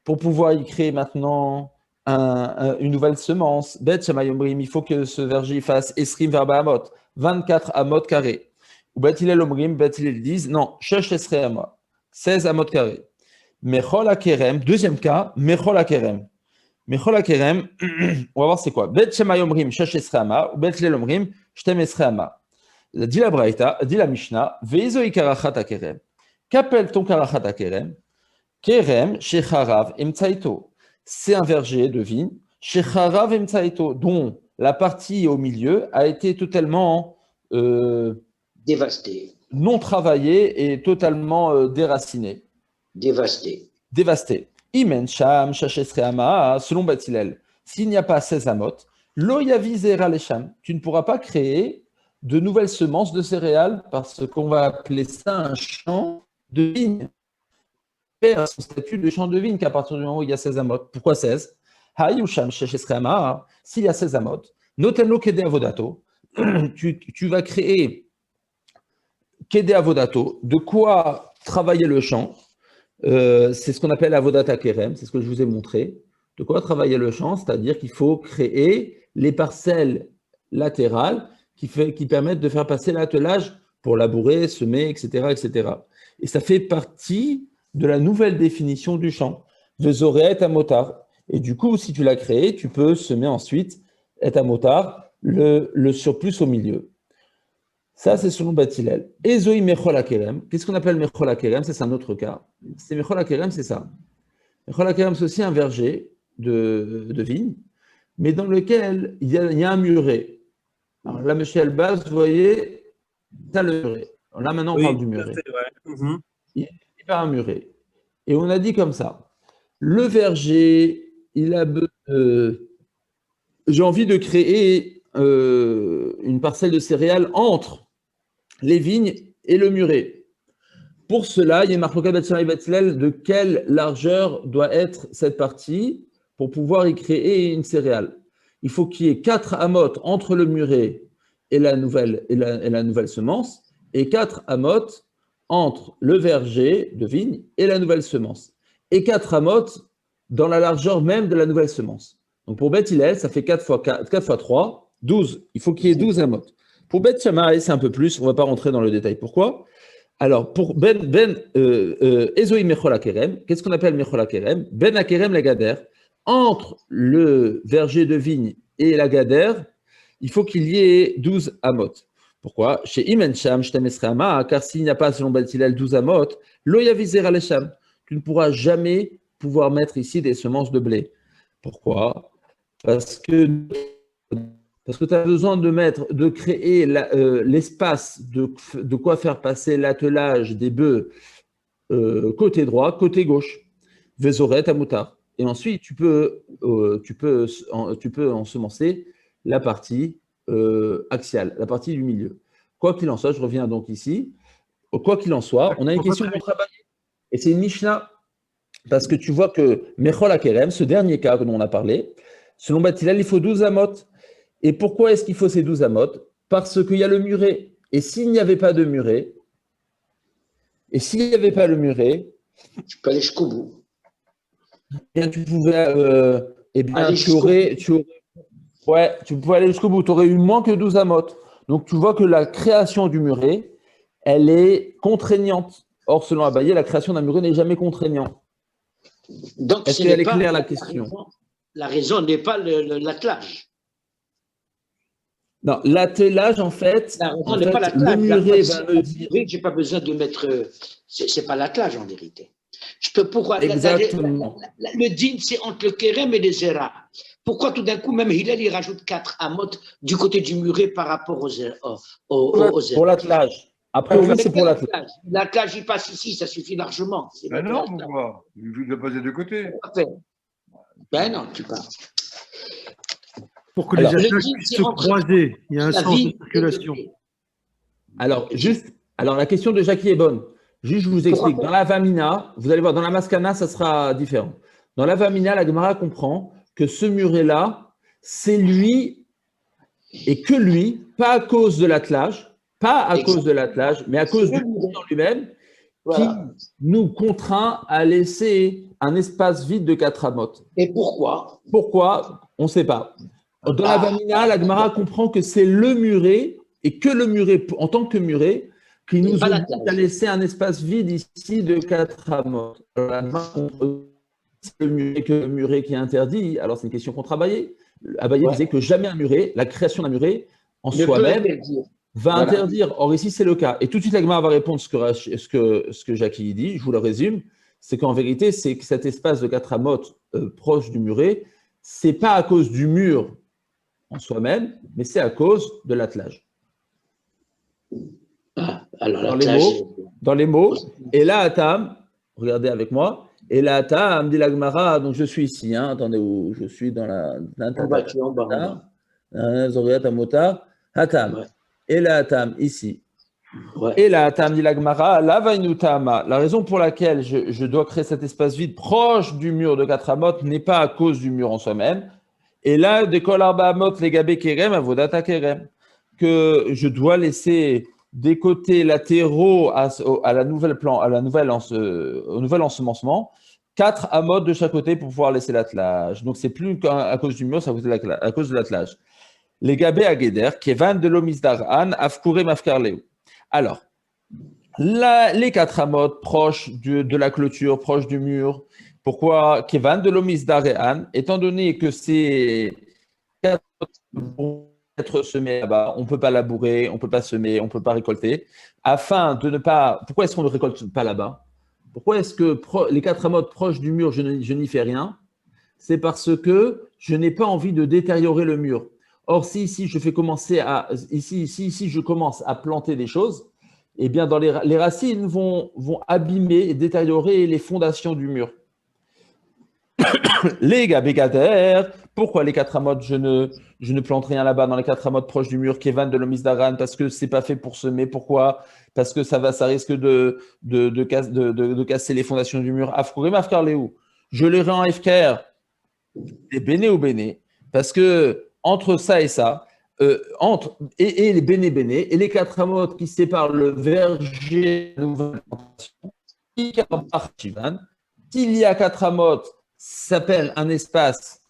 pour pouvoir y créer maintenant une nouvelle semence, Bet Shammai omrim, il faut que ce verger fasse esrim verba amot, 24 amot carrés. Ou Bet Hillel omrim, Bet Hillel disent non, shesh esrei amot, 16 amot carrés. Mechol akerem, deuxième cas, Mechol akerem. Mechol akerem, on va voir c'est quoi. Bet Shammai omrim, shesh esrei amot, ou Bet Hillel omrim, shtem esrei amot. Dit la Braïta, dit la Mishnah, veizoi karachat akerem. Qu'appelle ton karachat akerem? Kerem, shecharav emtsaito. C'est un verger de vigne, shecharav emtsaito, dont la partie au milieu a été totalement dévastée, non travaillée et totalement déracinée. Dévastée. Imen sham shachesreama, selon Bet Hillel, s'il n'y a pas 16 amot, lo yavi zera lesham, tu ne pourras pas créer de nouvelles semences de céréales parce qu'on va appeler ça un champ de vigne. Son statut de champ de vigne qu'à partir du moment où il y a 16 amot. Pourquoi 16? S'il y a 16 amot, notenlo kede avodato, tu vas créer kede avodato, de quoi travailler le champ. C'est ce qu'on appelle avodat hakerem, c'est ce que je vous ai montré. De quoi travailler le champ, c'est-à-dire qu'il faut créer les parcelles latérales qui permettent de faire passer l'attelage pour labourer, semer, etc., etc. Et ça fait partie de la nouvelle définition du champ. Vezoret à motard. Et du coup, si tu l'as créé, tu peux semer ensuite et à motard, le surplus au milieu. Ça, c'est selon Beth Hillel. Ezoi mechol hakerem. Qu'est-ce qu'on appelle mechol hakerem? Ça, c'est un autre cas. C'est mechol hakerem, c'est ça. Mechol hakerem, c'est aussi un verger de vigne, mais dans lequel il y a un muret. Alors là, monsieur Elbaz, vous voyez, ça le muret. Là, maintenant, on parle du muret. Il y a un muret. Et on a dit comme ça, le verger, il a j'ai envie de créer une parcelle de céréales entre les vignes et le muret. Pour cela, il y a une marque de quelle largeur doit être cette partie pour pouvoir y créer une céréale. Il faut qu'il y ait 4 amotes entre le muret et la nouvelle semence, et 4 amotes entre le verger de vigne et la nouvelle semence, et 4 amotes dans la largeur même de la nouvelle semence. Donc pour Beth Hillel, ça fait 4 fois 3, 12. Il faut qu'il y ait 12 amotes. Pour Beth Shammai, c'est un peu plus, on ne va pas rentrer dans le détail. Pourquoi? Alors, pour Ezoi Mechol Hakerem, qu'est-ce qu'on appelle Mechol Hakerem? Ben Hakerem la Gader, entre le verger de vigne et la Gader, il faut qu'il y ait 12 amotes. Pourquoi? Chez Imen Sham, car s'il n'y a pas, selon Beth Hillel, 12 amotes, lo yavizer alesham, tu ne pourras jamais pouvoir mettre ici des semences de blé. Pourquoi? Parce que tu as besoin de créer l'espace de quoi faire passer l'attelage des bœufs côté droit, côté gauche. Vézoret à moutard. Et ensuite, tu peux ensemencer la partie axiale, la partie du milieu. Quoi qu'il en soit, je reviens donc ici. Quoi qu'il en soit, on a une question pour travailler. Et c'est une Mishnah. Parce que tu vois que Mechol Hakerem, ce dernier cas dont on a parlé, selon Beth Hillel, il faut 12 amotes. Et pourquoi est-ce qu'il faut ces 12 amotes? Parce qu'il y a le muret. Et s'il n'y avait pas de muret, tu peux aller jusqu'au bout. Eh bien, tu pouvais, tu pouvais aller jusqu'au bout. Tu aurais eu moins que 12 amotes. Donc, tu vois que la création du muret, elle est contraignante. Or, selon Abaye, la création d'un muret n'est jamais contraignante. Donc, est-ce qu'elle est claire, la question? La raison n'est pas l'attelage. Non, l'attelage, en fait, le muret va me dire que je n'ai pas besoin de mettre. C'est pas l'attelage, en vérité. Je peux pourquoi exactement. Le din, c'est entre le kérem et les zera. Pourquoi tout d'un coup, même Hillel, il rajoute 4 amotes du côté du muret par rapport aux zera? Pour l'attelage. Après, oui, c'est pour l'attelage. L'attelage, il passe ici, ça suffit largement. Ben non, pourquoi? Il doit passer de côté. Ben non, tu parles. Pour que les attaques puissent se croiser, il y a un sens de circulation. Alors, la question de Jackie est bonne. Juste, je vous explique. Dans la Vamina, vous allez voir, dans la Maskana, ça sera différent. Dans la Vamina, la Gemara comprend que ce muret-là, c'est lui et que lui, pas à cause de l'attelage, mais à cause du muret en lui-même, qui nous contraint à laisser un espace vide de 4 amotes. Et pourquoi? Pourquoi? On ne sait pas. Dans la Vamina, la Gemara comprend que c'est le muret, et que le muret, en tant que muret, qui nous oblige à laisser un espace vide ici de 4 amotes. Alors, la Gemara comprend que le muret qui est interdit, alors c'est une question contre Abaye. Abaye disait que jamais un muret, la création d'un muret, en soi-même, va interdire. Or, ici, c'est le cas. Et tout de suite, la Gemara va répondre ce que Jackie dit, je vous le résume, c'est qu'en vérité, c'est que cet espace de 4 amotes proche du muret, ce n'est pas à cause du mur en soi-même, mais c'est à cause de l'attelage. Dans les mots, et là, Atam, regardez avec moi, et là, Atam, dit la Gemara, donc je suis ici, attendez, où je suis dans la. Atam. Et là, Atam, ici. Et là, Atam, dit la Gemara, la Vainutama. La raison pour laquelle je dois créer cet espace vide proche du mur de 4 amotes n'est pas à cause du mur en soi-même. Et là, de Kol Arba Amot, les Gabé Kerem, Avodata Kerem, que je dois laisser des côtés latéraux au nouvel ensemencement, 4 amotes de chaque côté pour pouvoir laisser l'attelage. Donc, c'est plus à cause du mur, c'est à cause de l'attelage. Les Gabé Ageder, Kevan de l'Omisdar An, Afkure Mafkarleu. Alors, les 4 amotes proches de la clôture, proches du mur. Pourquoi Kevan de l'omis d'aréan, étant donné que ces 4 vont être semés là-bas, on ne peut pas labourer, on ne peut pas semer, on ne peut pas récolter, afin de ne pas… Pourquoi est-ce qu'on ne récolte pas là-bas? Pourquoi est-ce que les 4 amotes proches du mur, je n'y fais rien? C'est parce que je n'ai pas envie de détériorer le mur. Or, si je commence à planter des choses, eh bien, les racines vont abîmer et détériorer les fondations du mur. Les gabégader, pourquoi les 4 amotes, je ne plante rien là-bas dans les 4 amotes proches du mur, Kevan de l'omis d'aran, parce que c'est pas fait pour semer. Pourquoi? Parce que ça risque de casser les fondations du mur. Afkourim afkarléou. Je les rends en FKR, des béné ou béné, parce que entre ça et ça, et les béné, et les 4 amotes qui séparent le verger de la nouvelle plantation, s'il y a 4 amotes, ça s'appelle un espace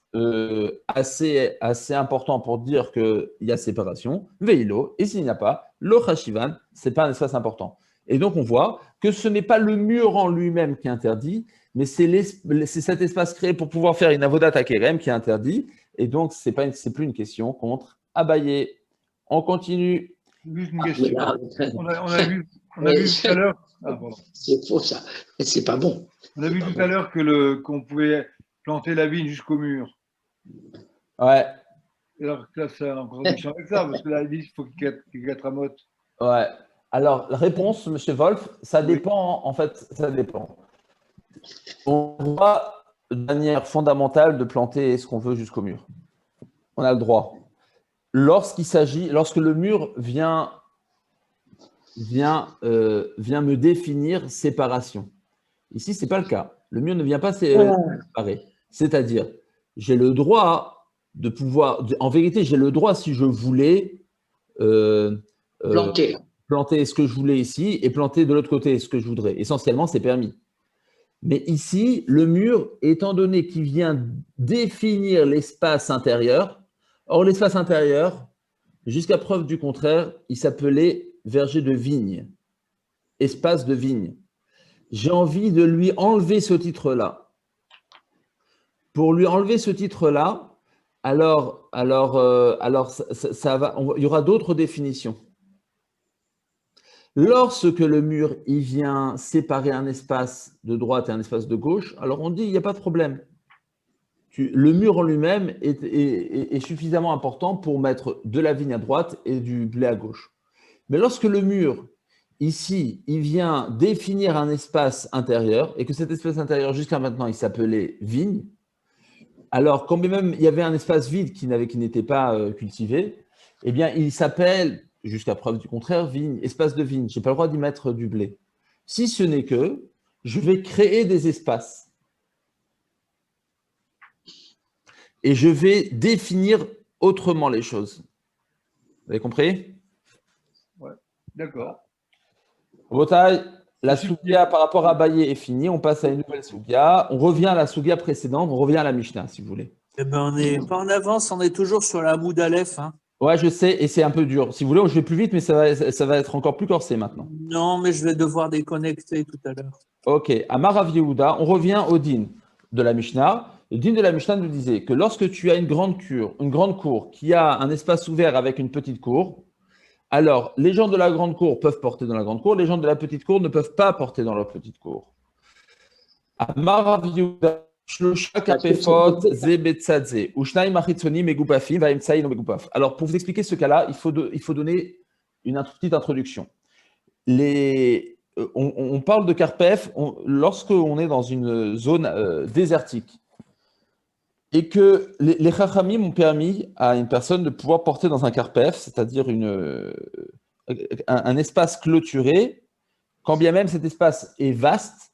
assez important pour dire qu'il y a séparation, veilo, et s'il n'y a pas, lo chashivan, ce n'est pas un espace important. Et donc on voit que ce n'est pas le mur en lui-même qui est interdit, mais c'est cet espace créé pour pouvoir faire une avodat akerem qui est interdit, et donc c'est plus une question contre Abaye. On continue. Juste une question. On a vu tout à l'heure. C'est faux ça, c'est pas bon. On a vu tout à l'heure qu'on pouvait planter la vigne jusqu'au mur. Ouais. Et alors là, c'est en contradiction avec ça, parce que la vigne, il faut qu'il y ait 4 amotes. Ouais. Alors, la réponse, M. Wolf, ça dépend, en fait, ça dépend. On voit de manière fondamentale de planter ce qu'on veut jusqu'au mur. On a le droit. Lorsque le mur vient me définir séparation. Ici, ce n'est pas le cas. Le mur ne vient pas séparer. C'est-à-dire, j'ai le droit de pouvoir… En vérité, j'ai le droit, si je voulais, planter ce que je voulais ici et planter de l'autre côté ce que je voudrais. Essentiellement, c'est permis. Mais ici, le mur, étant donné qu'il vient définir l'espace intérieur, or l'espace intérieur, jusqu'à preuve du contraire, il s'appelait verger de vigne, espace de vigne. J'ai envie de lui enlever ce titre-là. Pour lui enlever ce titre-là, alors il y aura d'autres définitions. Lorsque le mur il vient séparer un espace de droite et un espace de gauche, alors on dit il n'y a pas de problème. Le mur en lui-même est suffisamment important pour mettre de la vigne à droite et du blé à gauche. Mais lorsque le mur, ici, il vient définir un espace intérieur et que cet espace intérieur, jusqu'à maintenant, il s'appelait vigne, alors quand même il y avait un espace vide qui n'était pas cultivé, eh bien il s'appelle… jusqu'à preuve du contraire, vigne, espace de vigne. Je n'ai pas le droit d'y mettre du blé. Si ce n'est que je vais créer des espaces et je vais définir autrement les choses. Vous avez compris? Ouais, d'accord. Botaï, la sougia par rapport à Abaye est finie. On passe à une nouvelle sougia. On revient à la sougia précédente. On revient à la Mishnah, si vous voulez. Eh ben, on n'est pas en avance, on est toujours sur la Hamoud Aleph. Hein. Ouais, je sais, et c'est un peu dur. Si vous voulez, je vais plus vite, mais ça va être encore plus corsé maintenant. Non, mais je vais devoir déconnecter tout à l'heure. Ok, à Marav Yehuda, on revient au din de la Mishnah. Le din de la Mishnah nous disait que lorsque tu as une grande cour qui a un espace ouvert avec une petite cour, alors les gens de la grande cour peuvent porter dans la grande cour, les gens de la petite cour ne peuvent pas porter dans leur petite cour. À Marav Yehuda, alors, pour vous expliquer ce cas-là, il faut donner une petite introduction. On parle de Karpef lorsqu'on est dans une zone désertique et que les Chachamim ont permis à une personne de pouvoir porter dans un Karpef, c'est-à-dire un espace clôturé, quand bien même cet espace est vaste,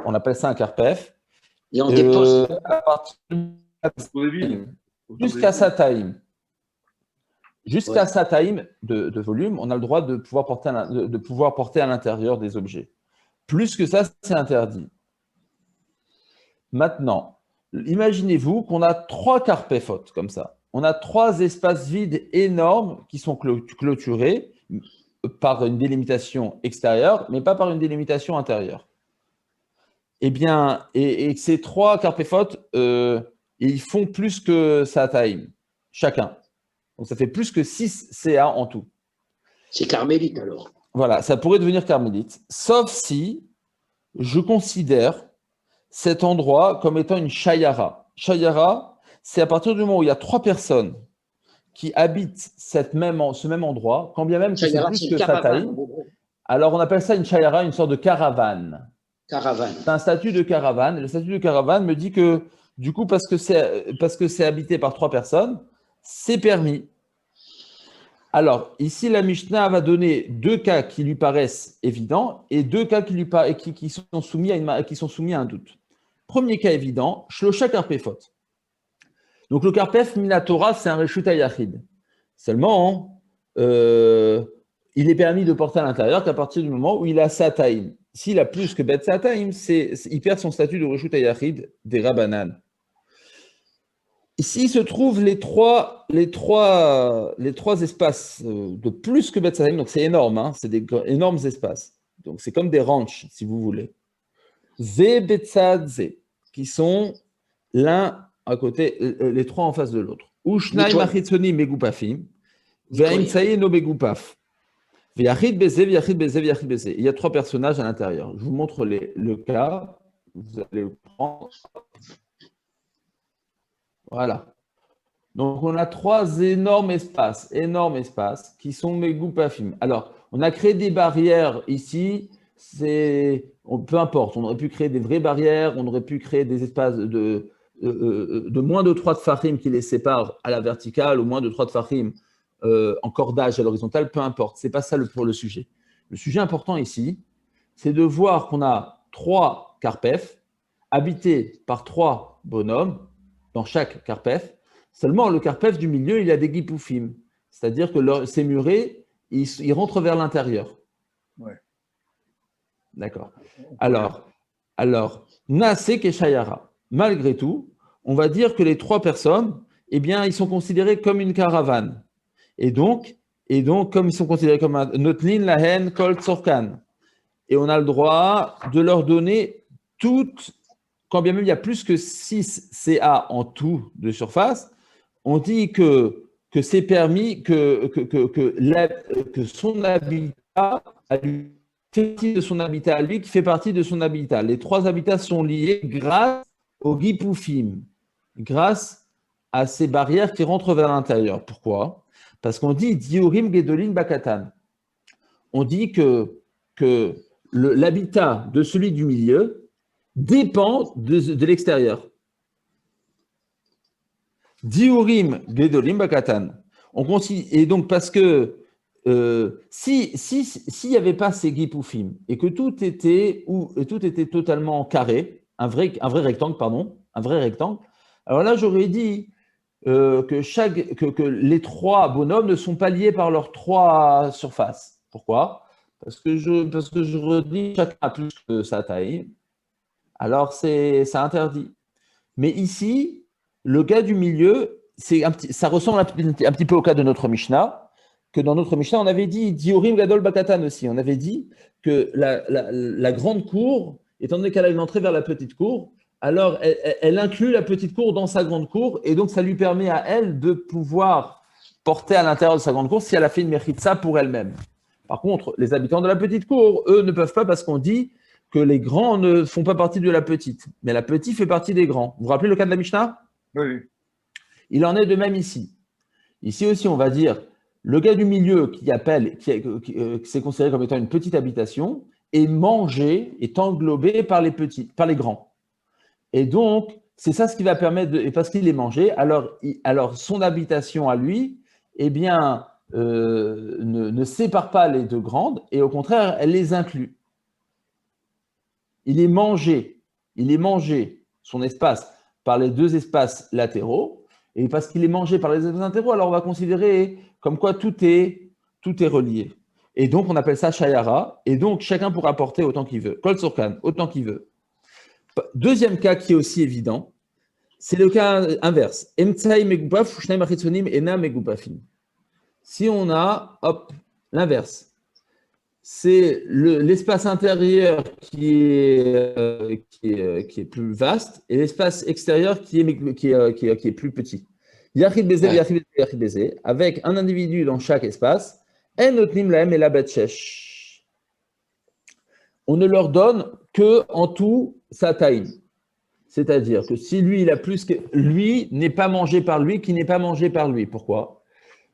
on appelle ça un Karpef. Et on dépose jusqu'à sa taille. Jusqu'à sa taille de volume, on a le droit de pouvoir porter à l'intérieur des objets. Plus que ça, c'est interdit. Maintenant, imaginez-vous qu'on a 3 carpéfotes comme ça. On a 3 espaces vides énormes qui sont clôturés, par une délimitation extérieure, mais pas par une délimitation intérieure. Eh bien, et ces trois carpéfotes, ils font plus que Sataim, chacun. Donc, ça fait plus que 6 CA en tout. C'est carmélite alors. Voilà, ça pourrait devenir carmélite, sauf si je considère cet endroit comme étant une shayara. Shayara, c'est à partir du moment où il y a 3 personnes qui habitent ce même endroit, quand bien même que c'est Shayara, plus c'est que une caravane, Sataim, en gros. alors on appelle ça une shayara, une sorte de caravane. Caravane. C'est un statut de caravane. Et le statut de caravane me dit que, du coup, parce que c'est habité par 3 personnes, c'est permis. Alors, ici, la Mishnah va donner 2 cas qui lui paraissent évidents et 2 cas qui sont soumis à un doute. Premier cas évident, Shlosha Karpefot. Donc, le Karpef Minatora, c'est un Reshuta Yachid. Seulement, il est permis de porter à l'intérieur qu'à partir du moment où il a Sataim. S'il a plus que Bet Sataim, il perd son statut de Reshuta Yachid des Rabbanan. Ici se trouvent les trois espaces de plus que Bet Sataim, donc c'est énorme, hein, c'est des énormes espaces. Donc c'est comme des ranchs, si vous voulez. Ze Betzad Ze, qui sont l'un à côté, les 3 en face de l'autre. Ushnaim Achitzonim Megupafim, Ve'imtsaï no Megupaf. Ve'yachid Beze, Ve'yachid Beze, Ve'yachid Beze. Il y a 3 personnages à l'intérieur. Je vous montre le cas. Vous allez le prendre. Voilà. Donc, on a 3 énormes espaces qui sont Megupafim. Alors, on a créé des barrières ici. Peu importe, on aurait pu créer des vraies barrières, on aurait pu créer des espaces de moins de 3 tfachim qui les séparent à la verticale, ou moins de 3 tfachim en cordage à l'horizontale, peu importe. Ce n'est pas ça pour le sujet. Le sujet important ici, c'est de voir qu'on a 3 karpef habités par 3 bonhommes dans chaque karpef. Seulement, le karpef du milieu, il a des gipoufim. C'est-à-dire que ces murets, ils rentrent vers l'intérieur. Ouais. D'accord. Alors, Nasé Keshayara. Malgré tout, on va dire que les 3 personnes, eh bien, ils sont considérés comme une caravane. Et donc comme ils sont considérés comme un Notlin, Lahen, Kol, Tzorkan. Et on a le droit de leur donner toutes, quand bien même il y a plus que 6 CA en tout de surface, on dit que c'est permis que son habitat fait partie de son habitat à lui, qui fait partie de son habitat. Les 3 habitats sont liés grâce au Gipoufim, grâce à ces barrières qui rentrent vers l'intérieur. Pourquoi? Parce qu'on dit Diorim Gedolin Bakatan. On dit que l'habitat de celui du milieu dépend de l'extérieur. Diorim Gedolim Bakatan. Et donc, parce que s'il n'y avait pas ces gipoufim et que tout était totalement carré, un vrai rectangle, alors là, j'aurais dit que les 3 bonhommes ne sont pas liés par leurs 3 surfaces. Pourquoi? Parce que je redis chacun a plus que sa taille. Alors, ça interdit. Mais ici, le cas du milieu, ça ressemble un petit peu au cas de notre Mishnah, que dans notre Mishnah, on avait dit Diorim Gadol Bakatan aussi. On avait dit que la grande cour, étant donné qu'elle a une entrée vers la petite cour, alors elle inclut la petite cour dans sa grande cour, et donc ça lui permet à elle de pouvoir porter à l'intérieur de sa grande cour si elle a fait une mechitza pour elle-même. Par contre, les habitants de la petite cour, eux, ne peuvent pas parce qu'on dit que les grands ne font pas partie de la petite, mais la petite fait partie des grands. Vous vous rappelez le cas de la Mishnah? Oui. Il en est de même ici. Ici aussi, on va dire, le gars du milieu qui s'est considéré comme étant une petite habitation est mangé, est englobé par les petits, par les grands. Et donc, c'est ça ce qui va permettre, et parce qu'il est mangé, alors son habitation à lui, eh bien, ne sépare pas les 2 grandes, et au contraire, elle les inclut. Il est mangé, son espace, par les 2 espaces latéraux, et parce qu'il est mangé par les espaces latéraux, alors on va considérer comme quoi tout est relié. Et donc, on appelle ça Shayara, et donc chacun pourra porter autant qu'il veut. Kol Surkan, autant qu'il veut. Deuxième cas qui est aussi évident, c'est le cas inverse. Emtsai Megupaf, Shnaim Achitzonim, Ena Megupafim. Si on a, l'inverse, c'est l'espace intérieur qui est plus vaste et l'espace extérieur qui est plus petit. Yachid Bézé, Yachid Bézé, Yachid Bézé, avec un individu dans chaque espace, En Notnim Lahem et la Betchesh. On ne leur donne que en tout sa taille. C'est-à-dire que si lui, il a plus que lui, n'est pas mangé par lui, qui n'est pas mangé par lui. Pourquoi?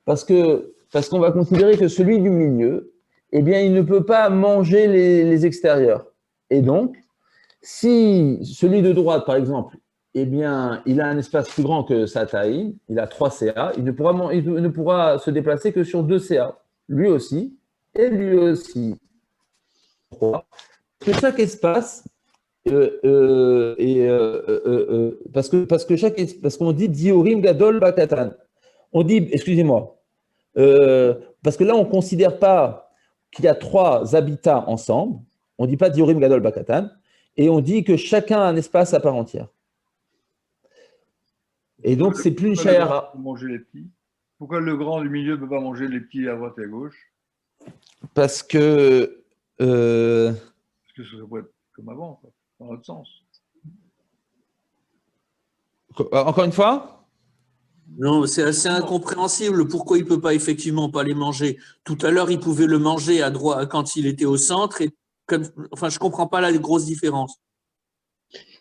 Parce qu'on va considérer que celui du milieu, eh bien, il ne peut pas manger les extérieurs. Et donc, si celui de droite, par exemple, eh bien, il a un espace plus grand que sa taille, il a 3 CA, il ne pourra se déplacer que sur 2 CA. Lui aussi, et lui aussi. Pourquoi? Parce que chaque espace parce qu'on dit Diorim Gadol Bakatan. On dit, excusez-moi, parce que là, on ne considère pas qu'il y a 3 habitats ensemble. On ne dit pas Diorim Gadol Bakatan. Et on dit que chacun a un espace à part entière. Et donc, c'est plus une Shayara. Pourquoi le grand du milieu ne peut pas manger les petits à droite et à gauche? Parce que. Parce que ça pourrait être comme avant, quoi, dans l'autre sens. Encore une fois? Non, c'est assez incompréhensible. Pourquoi il ne peut pas effectivement pas les manger? Tout à l'heure, il pouvait le manger à droite quand il était au centre. Enfin, je ne comprends pas la grosse différence.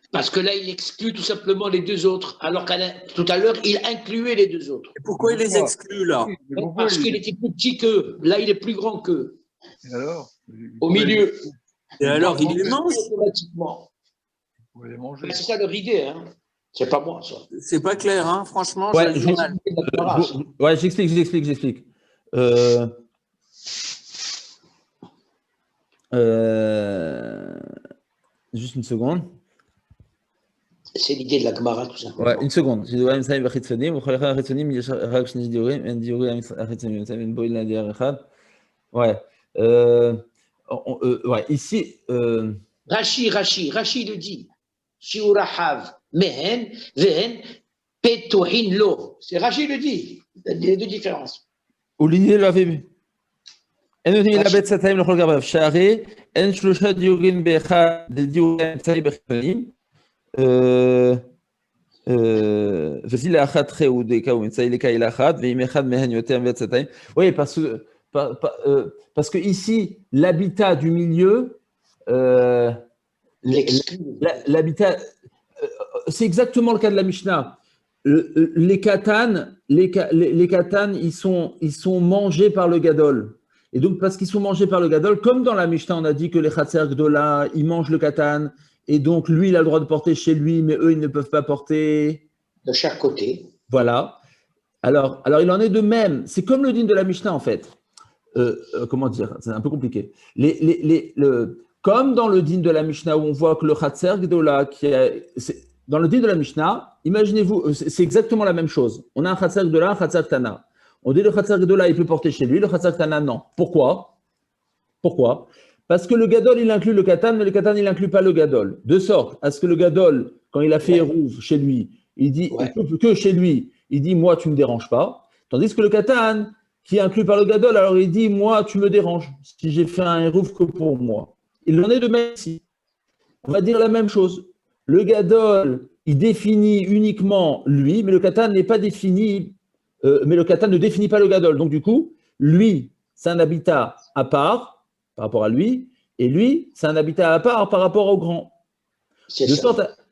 Parce que là, il exclut tout simplement les 2 autres, alors qu'à tout à l'heure, il incluait les 2 autres. Et pourquoi il les exclut là? Parce qu'il était plus petit qu'eux. Là, il est plus grand qu'eux. Et alors? Au milieu. Et alors, il les mange automatiquement. Vous pouvez les manger. C'est ça leur idée, hein. C'est pas moi, ça. C'est pas clair, hein. Franchement, Ouais, j'ai du mal. J'explique. Juste une seconde. C'est l'idée de la Gemara, tout ça. Ouais, une seconde. Ouais. Ouais. Ici. Rashi le dit. Shiurahav, mehen, vehen, petohin lo. C'est Rashi le dit. Il y a 2 différences. Olivier l'avait vu. En notnim la bet satayim l'chol gabav shari, en shlosha diurin be'echad diurin tzai b'chitonim. וזה לאחת חיודיקה ומצאיליקה היא לאחת, ואם אחד מהן יותר מבית סתיים. Oui, parce que ici, l'habitat du milieu, l'habitat, c'est exactement le cas de la Mishnah. Les katanes, ils sont mangés par le gadol. Et donc, parce qu'ils sont mangés par le gadol, comme dans la Mishnah, on a dit que les chatser gdola, ils mangent le katan. Et donc, lui, il a le droit de porter chez lui, mais eux, ils ne peuvent pas porter. De chaque côté. Voilà. Alors, il en est de même. C'est comme le din de la Mishnah, en fait. Comment dire? C'est un peu compliqué. Comme dans le din de la Mishnah, où on voit que le Khatser Gdola, dans le din de la Mishnah, imaginez-vous, c'est exactement la même chose. On a un Khatser Gdola, un Khatser Tana. On dit le Khatser Gdola, il peut porter chez lui, le Khatser Tana, non. Pourquoi? Parce que le gadol, il inclut le katan, mais le katan, il n'inclut pas le gadol. De sorte à ce que le gadol, quand il a fait Hérouv chez lui, il dit que chez lui, il dit moi, tu ne me déranges pas. Tandis que le katan, qui est inclus par le gadol, alors il dit moi, tu me déranges si j'ai fait un Hérouv que pour moi. Il en est de même ici. On va dire la même chose. Le gadol, il définit uniquement lui, mais le katan n'est pas défini, mais le katan ne définit pas le gadol. Donc du coup, lui, c'est un habitat à part par rapport à lui, et lui, c'est un habitat à part par rapport au grand.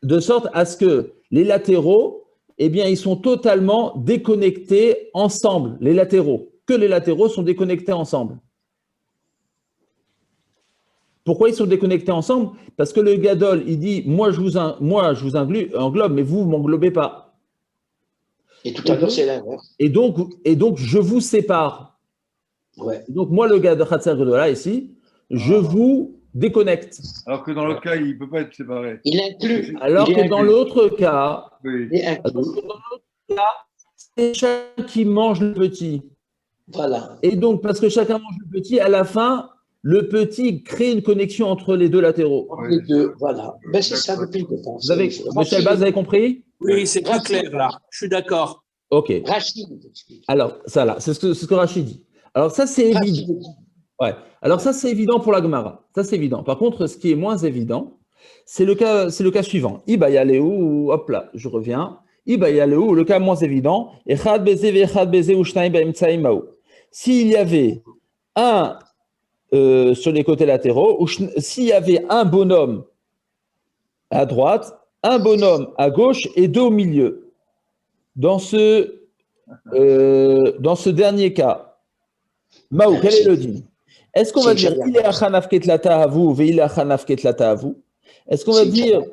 De sorte à ce que les latéraux, eh bien, ils sont totalement déconnectés ensemble, les latéraux. Que les latéraux sont déconnectés ensemble. Pourquoi ils sont déconnectés ensemble? Parce que le gadol, il dit, moi, je vous englobe, mais vous ne m'englobez pas. Et tout à l'heure, c'est l'inverse. Et donc, je vous sépare. Ouais. Donc, moi, le gars de Khatser Gdola, ici, je vous déconnecte. Alors que dans l'autre cas, il ne peut pas être séparé. Il inclut. Alors que dans l'autre cas, c'est chacun qui mange le petit. Voilà. Et donc, parce que chacun mange le petit, à la fin, le petit crée une connexion entre les 2 latéraux. Entre les 2, voilà. Ben, c'est ça depuis le temps. Monsieur Elbaz, vous avez compris? Oui, c'est plus clair là. Je suis d'accord. Ok. Rachid. Alors, ça là, c'est ce que Rachid dit. Alors, ça, c'est évident. Ouais. Alors ça, c'est évident pour la Gemara. Ça, c'est évident. Par contre, ce qui est moins évident, c'est le cas suivant. Iba yaléou, hop là, je reviens. Iba yaléou, le cas moins évident. Echad beze ve'echad beze u'shnaim ba'emtsaim ma'u. S'il y avait un sur les côtés latéraux, ou s'il y avait un bonhomme à droite, un bonhomme à gauche et deux au milieu. Dans ce dernier cas, Maou, quel est le din? Est-ce qu'on va dire il est achanaf ketlata à vous, il est achanaf ketlata à vous? Est-ce qu'on va dire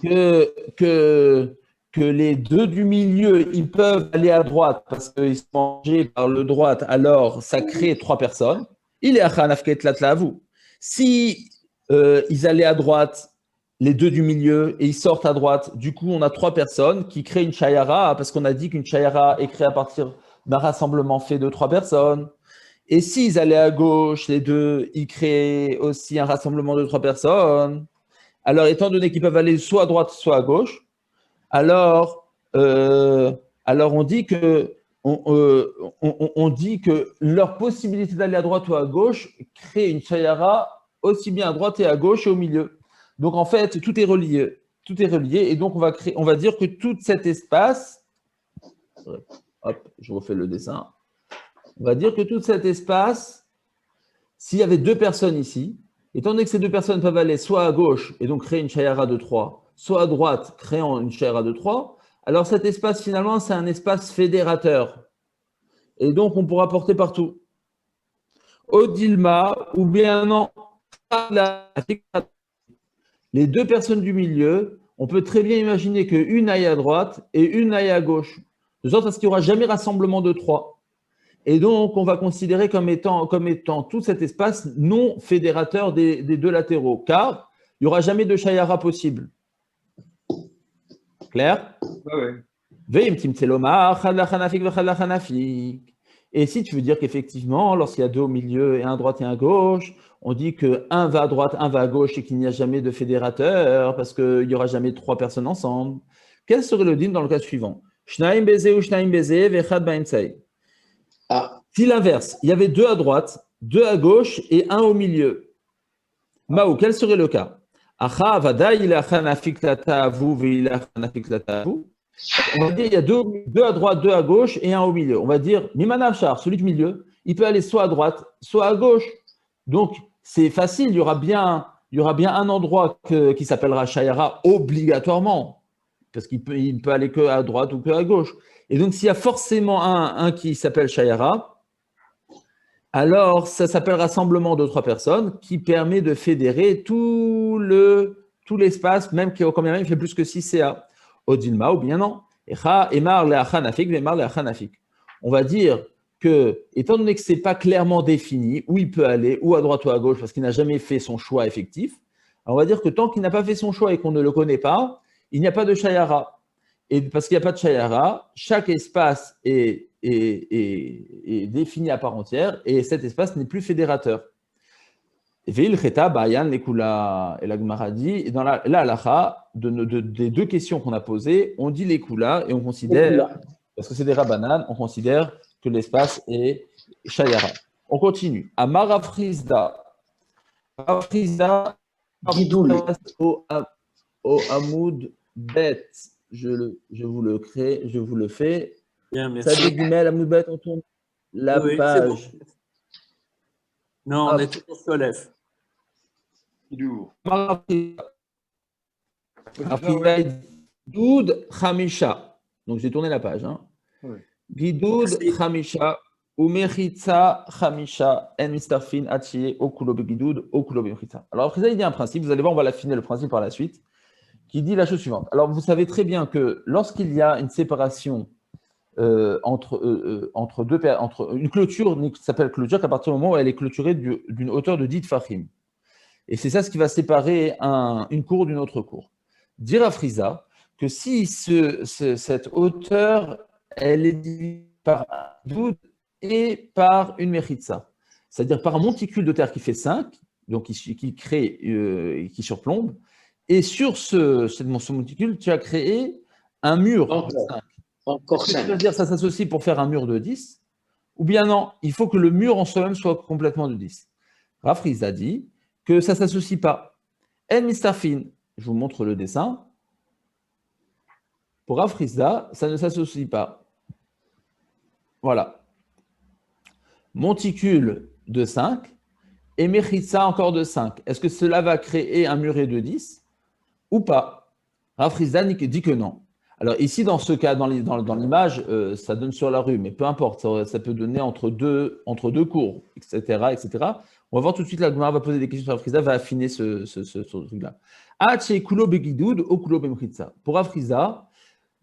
que les deux du milieu, ils peuvent aller à droite parce qu'ils sont mangés par le droite, alors ça crée trois personnes? Il est achanaf ketlata à vous. Si ils allaient à droite, les deux du milieu, et ils sortent à droite, du coup, on a trois personnes qui créent une chayara, parce qu'on a dit qu'une chayara est créée à partir d'un rassemblement fait de trois personnes. Et s'ils allaient à gauche, les deux, ils créent aussi un rassemblement de trois personnes. Alors, étant donné qu'ils peuvent aller soit à droite, soit à gauche, alors on dit que leur possibilité d'aller à droite ou à gauche crée une chayara aussi bien à droite et à gauche et au milieu. Donc, en fait, tout est relié. Tout est relié. Et donc, on va dire que tout cet espace, hop, je refais le dessin. On va dire que tout cet espace, s'il y avait deux personnes ici, étant donné que ces deux personnes peuvent aller soit à gauche et donc créer une chayara de 3, soit à droite, créant une chayara de 3, alors cet espace, finalement, c'est un espace fédérateur. Et donc, on pourra porter partout. Odilma, ou bien non, les deux personnes du milieu, on peut très bien imaginer qu'une aille à droite et une aille à gauche, de sorte à ce qu'il n'y aura jamais rassemblement de 3. Et donc, on va considérer comme étant tout cet espace non fédérateur des deux latéraux, car il n'y aura jamais de chayara possible. Clair? Et si tu veux dire qu'effectivement, lorsqu'il y a deux au milieu et un à droite et un à gauche, on dit qu'un va à droite, un va à gauche et qu'il n'y a jamais de fédérateur parce qu'il n'y aura jamais trois personnes ensemble. Quel serait le din dans le cas suivant? Shnaim beze ou shnaim beze vechad ba'emtsai. Si l'inverse, il y avait deux à droite, deux à gauche et un au milieu. Maou, quel serait le cas? On va dire il y a deux à droite, deux à gauche et un au milieu. On va dire, Mimanavchar, celui du milieu, il peut aller soit à droite, soit à gauche. Donc, c'est facile, il y aura bien un endroit qui s'appellera Shayara obligatoirement, parce qu'il ne peut aller que à droite ou que à gauche. Et donc, s'il y a forcément un qui s'appelle Shayara, alors ça s'appelle rassemblement de trois personnes qui permet de fédérer tout l'espace, même quand même il fait plus que 6 CA. Odilma ou bien non. On va dire que, étant donné que ce n'est pas clairement défini où il peut aller, ou à droite ou à gauche, parce qu'il n'a jamais fait son choix effectif, on va dire que tant qu'il n'a pas fait son choix et qu'on ne le connaît pas, il n'y a pas de Shayara. Et parce qu'il n'y a pas de Shayara, chaque espace est défini à part entière et cet espace n'est plus fédérateur. Et la Gemara dit, et dans la halacha, des deux questions qu'on a posées, on dit les kula et on considère, parce que c'est des rabbanan, on considère que l'espace est shayara. On continue. Amar Afrizda. Afrizda, au Hamoud Bet. Je vous le crée, je vous le fais. Bien, merci. Ça dit Hamoud Bet, on tourne la page. Bon. Non, on est toujours sur l'F. Gidoud Khamisha. Donc j'ai tourné la page. Gidoud Khamisha ou Mechitza Khamisha en Mistarfin Atchie Okulo Gidoud Okulo Mechitza. Alors après, il y a un principe, vous allez voir, on va l'affiner le principe par la suite, qui dit la chose suivante. Alors vous savez très bien que lorsqu'il y a une séparation entre une clôture qui s'appelle clôture qu'à partir du moment où elle est clôturée d'une hauteur de 10 tfachim. Et c'est ça ce qui va séparer une cour d'une autre cour. Dire à Friza que si cette hauteur, elle est divisée par un doud et par une mechitza, c'est-à-dire par un monticule de terre qui fait 5, donc qui crée, qui surplombe, et sur ce monticule, tu as créé un mur de 5. Encore 5. C'est-à-dire ça s'associe pour faire un mur de 10, ou bien non, il faut que le mur en soi-même soit complètement de 10. Rav Frizda dit que ça ne s'associe pas. En mistafin, je vous montre le dessin. Pour Rav Frizda, ça ne s'associe pas. Voilà. Monticule de 5 et Mechitza encore de 5. Est-ce que cela va créer un muret de 10 ou pas? Rav Frizda dit que non. Alors ici, dans ce cas, dans l'image, ça donne sur la rue, mais peu importe, ça peut donner entre deux cours, etc., etc. On va voir tout de suite, la Gemara va poser des questions sur Rav Frizda, va affiner ce truc-là. Pour Rav Frizda,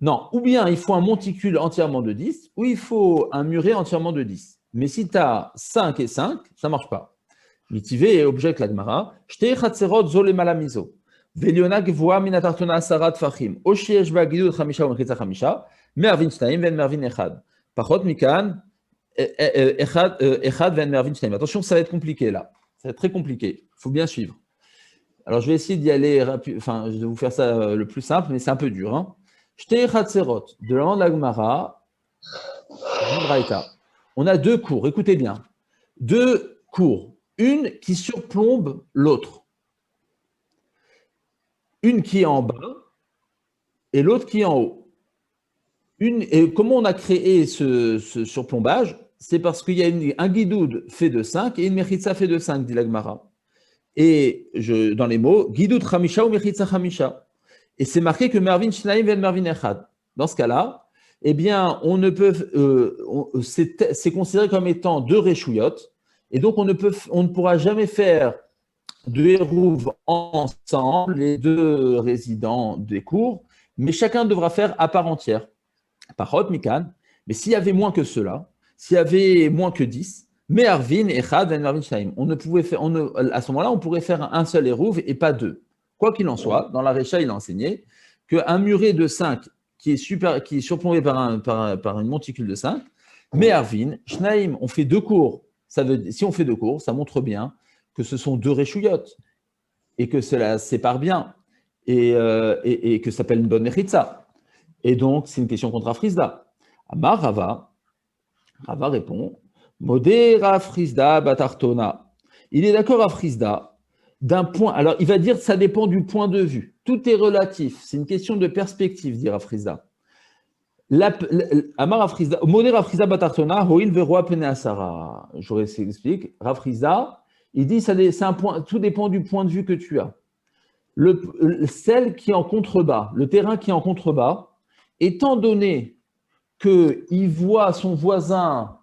non, ou bien il faut un monticule entièrement de 10, ou il faut un muret entièrement de 10. Mais si tu as 5 et 5, ça ne marche pas. Mitivé et objet avec la Gemara, Shtei chatzerot zole malamizo. Veliona gvoa minatartona asarat fachim. Oshiesh ba gidud chamisha ou mechitza chamisha. Mervin shnaim ven mervin echad. Pachot mikan echad ven mervin shnaim. Attention, ça va être compliqué là. Ça va être très compliqué. Il faut bien suivre. Alors je vais essayer d'y aller rapide. Enfin, je vais vous faire ça le plus simple, mais c'est un peu dur. Hein. Shtei chatzerot. De la la Gemara. On a deux cours. Écoutez bien. Deux cours. Une qui surplombe l'autre. Une qui est en bas et l'autre qui est en haut. Et comment on a créé ce surplombage? C'est parce qu'il y a un guidoud fait de 5 et une mechitza fait de 5, dit la Gemara. Et dans les mots, guidoud chamisha ou mechitza chamisha. Et c'est marqué que Mervin shnaim ven Mervin echad. Dans ce cas-là, eh bien, c'est considéré comme étant deux réchouillottes. Et donc, on ne pourra jamais faire de hérouv ensemble, les deux résidents des cours, mais chacun devra faire à part entière. Parot, Mikan, mais s'il y avait moins que cela, s'il y avait moins que 10, mais Arvin, Echad, et Arvin Shaim, à ce moment-là, on pourrait faire un seul hérouv et pas deux. Quoi qu'il en soit, dans la Récha, il a enseigné qu'un muret de 5 qui est surplombé par une monticule de 5, mais Arvin, Shnaim, on fait deux cours. Si on fait deux cours, ça montre bien que ce sont deux réchouillottes et que cela sépare bien et que ça s'appelle une bonne mechitza. Et donc, c'est une question contre Rav Frizda. Amar Rava répond Modé Rav Frizda batartona. Il est d'accord Rav Frizda d'un point. Alors, il va dire ça dépend du point de vue. Tout est relatif. C'est une question de perspective, dit Rav Frizda. Amar Rav Frizda, Modé Rav Frizda batartona, hoil veroi pene asara. J'aurais essayé d'expliquer. Rav Frizda, il dit c'est un point, tout dépend du point de vue que tu as. Celle qui est en contrebas, le terrain qui est en contrebas, étant donné qu'il voit son voisin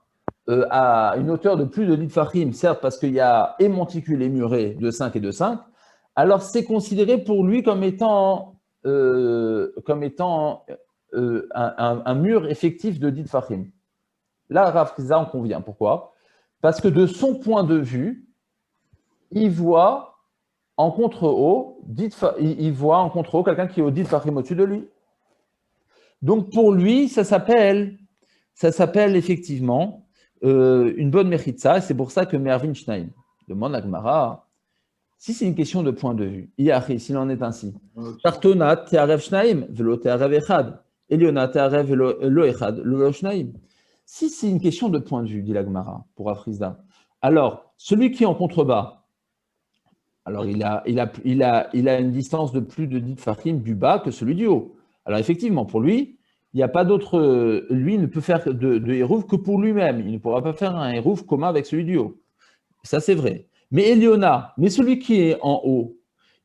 à une hauteur de plus de 10 fachim, certes parce qu'il y a et monticule et muret de 5 et de 5, alors c'est considéré pour lui comme étant un mur effectif de 10 fachim. Là, Rav Frizda en convient. Pourquoi? Parce que de son point de vue, il voit en contre-haut quelqu'un qui est au 10 fachim au-dessus de lui. Donc pour lui, ça s'appelle effectivement une bonne mechitza, et c'est pour ça que Mervin Shnaim demande à Gemara, si c'est une question de point de vue, s'il en est ainsi, Tartona te'arev Shnaim, velo te'arev echad, Eliona te'arev velo echad, velo Shnaim. Si c'est une question de point de vue, dit la Gemara, pour Rav Frizda, alors celui qui est en contrebas, alors il a une distance de plus de 10 fachim du bas que celui du haut. Alors effectivement, pour lui, il n'y a pas d'autre. Lui ne peut faire de hérouv que pour lui-même. Il ne pourra pas faire un hérouv commun avec celui du haut. Ça, c'est vrai. Mais Eliona, celui qui est en haut,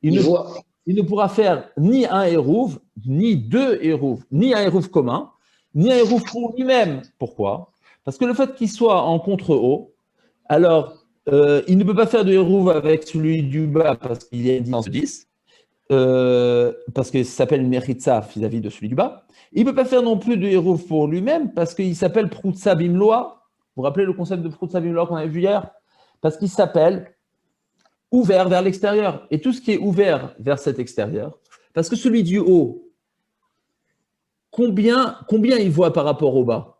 il ne pourra faire ni un hérouv, ni deux hérouv, ni un hérouv commun, ni un hérouv pour lui-même. Pourquoi? Parce que le fait qu'il soit en contre-haut, alors il ne peut pas faire de hérouv avec celui du bas parce qu'il y a une distance de 10. Parce que ça s'appelle une mechitza vis-à-vis de celui du bas. Il ne peut pas faire non plus de hérouv pour lui-même parce qu'il s'appelle Proutsa Bimloa. Vous vous rappelez le concept de Proutsa Bimloa qu'on avait vu hier? Parce qu'il s'appelle ouvert vers l'extérieur. Et tout ce qui est ouvert vers cet extérieur, parce que celui du haut, combien il voit par rapport au bas?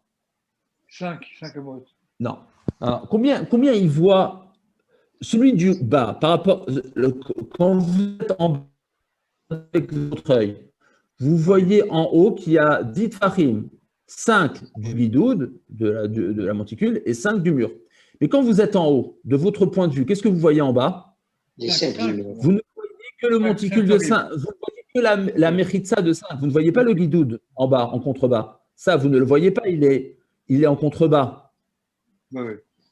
5 mots. Non. Alors, combien il voit celui du bas par rapport. Quand vous êtes en bas avec votre œil, vous voyez en haut qu'il y a 10 tfachim. 5 du guidoud, de la monticule, et 5 du mur. Mais quand vous êtes en haut, de votre point de vue, qu'est-ce que vous voyez en bas? Les 5 du mur. Vous ne voyez que le monticule de 5, vous ne voyez que la méritza de 5, vous ne voyez pas le guidoud en bas, en contrebas. Ça, vous ne le voyez pas, il est en contrebas. Oui.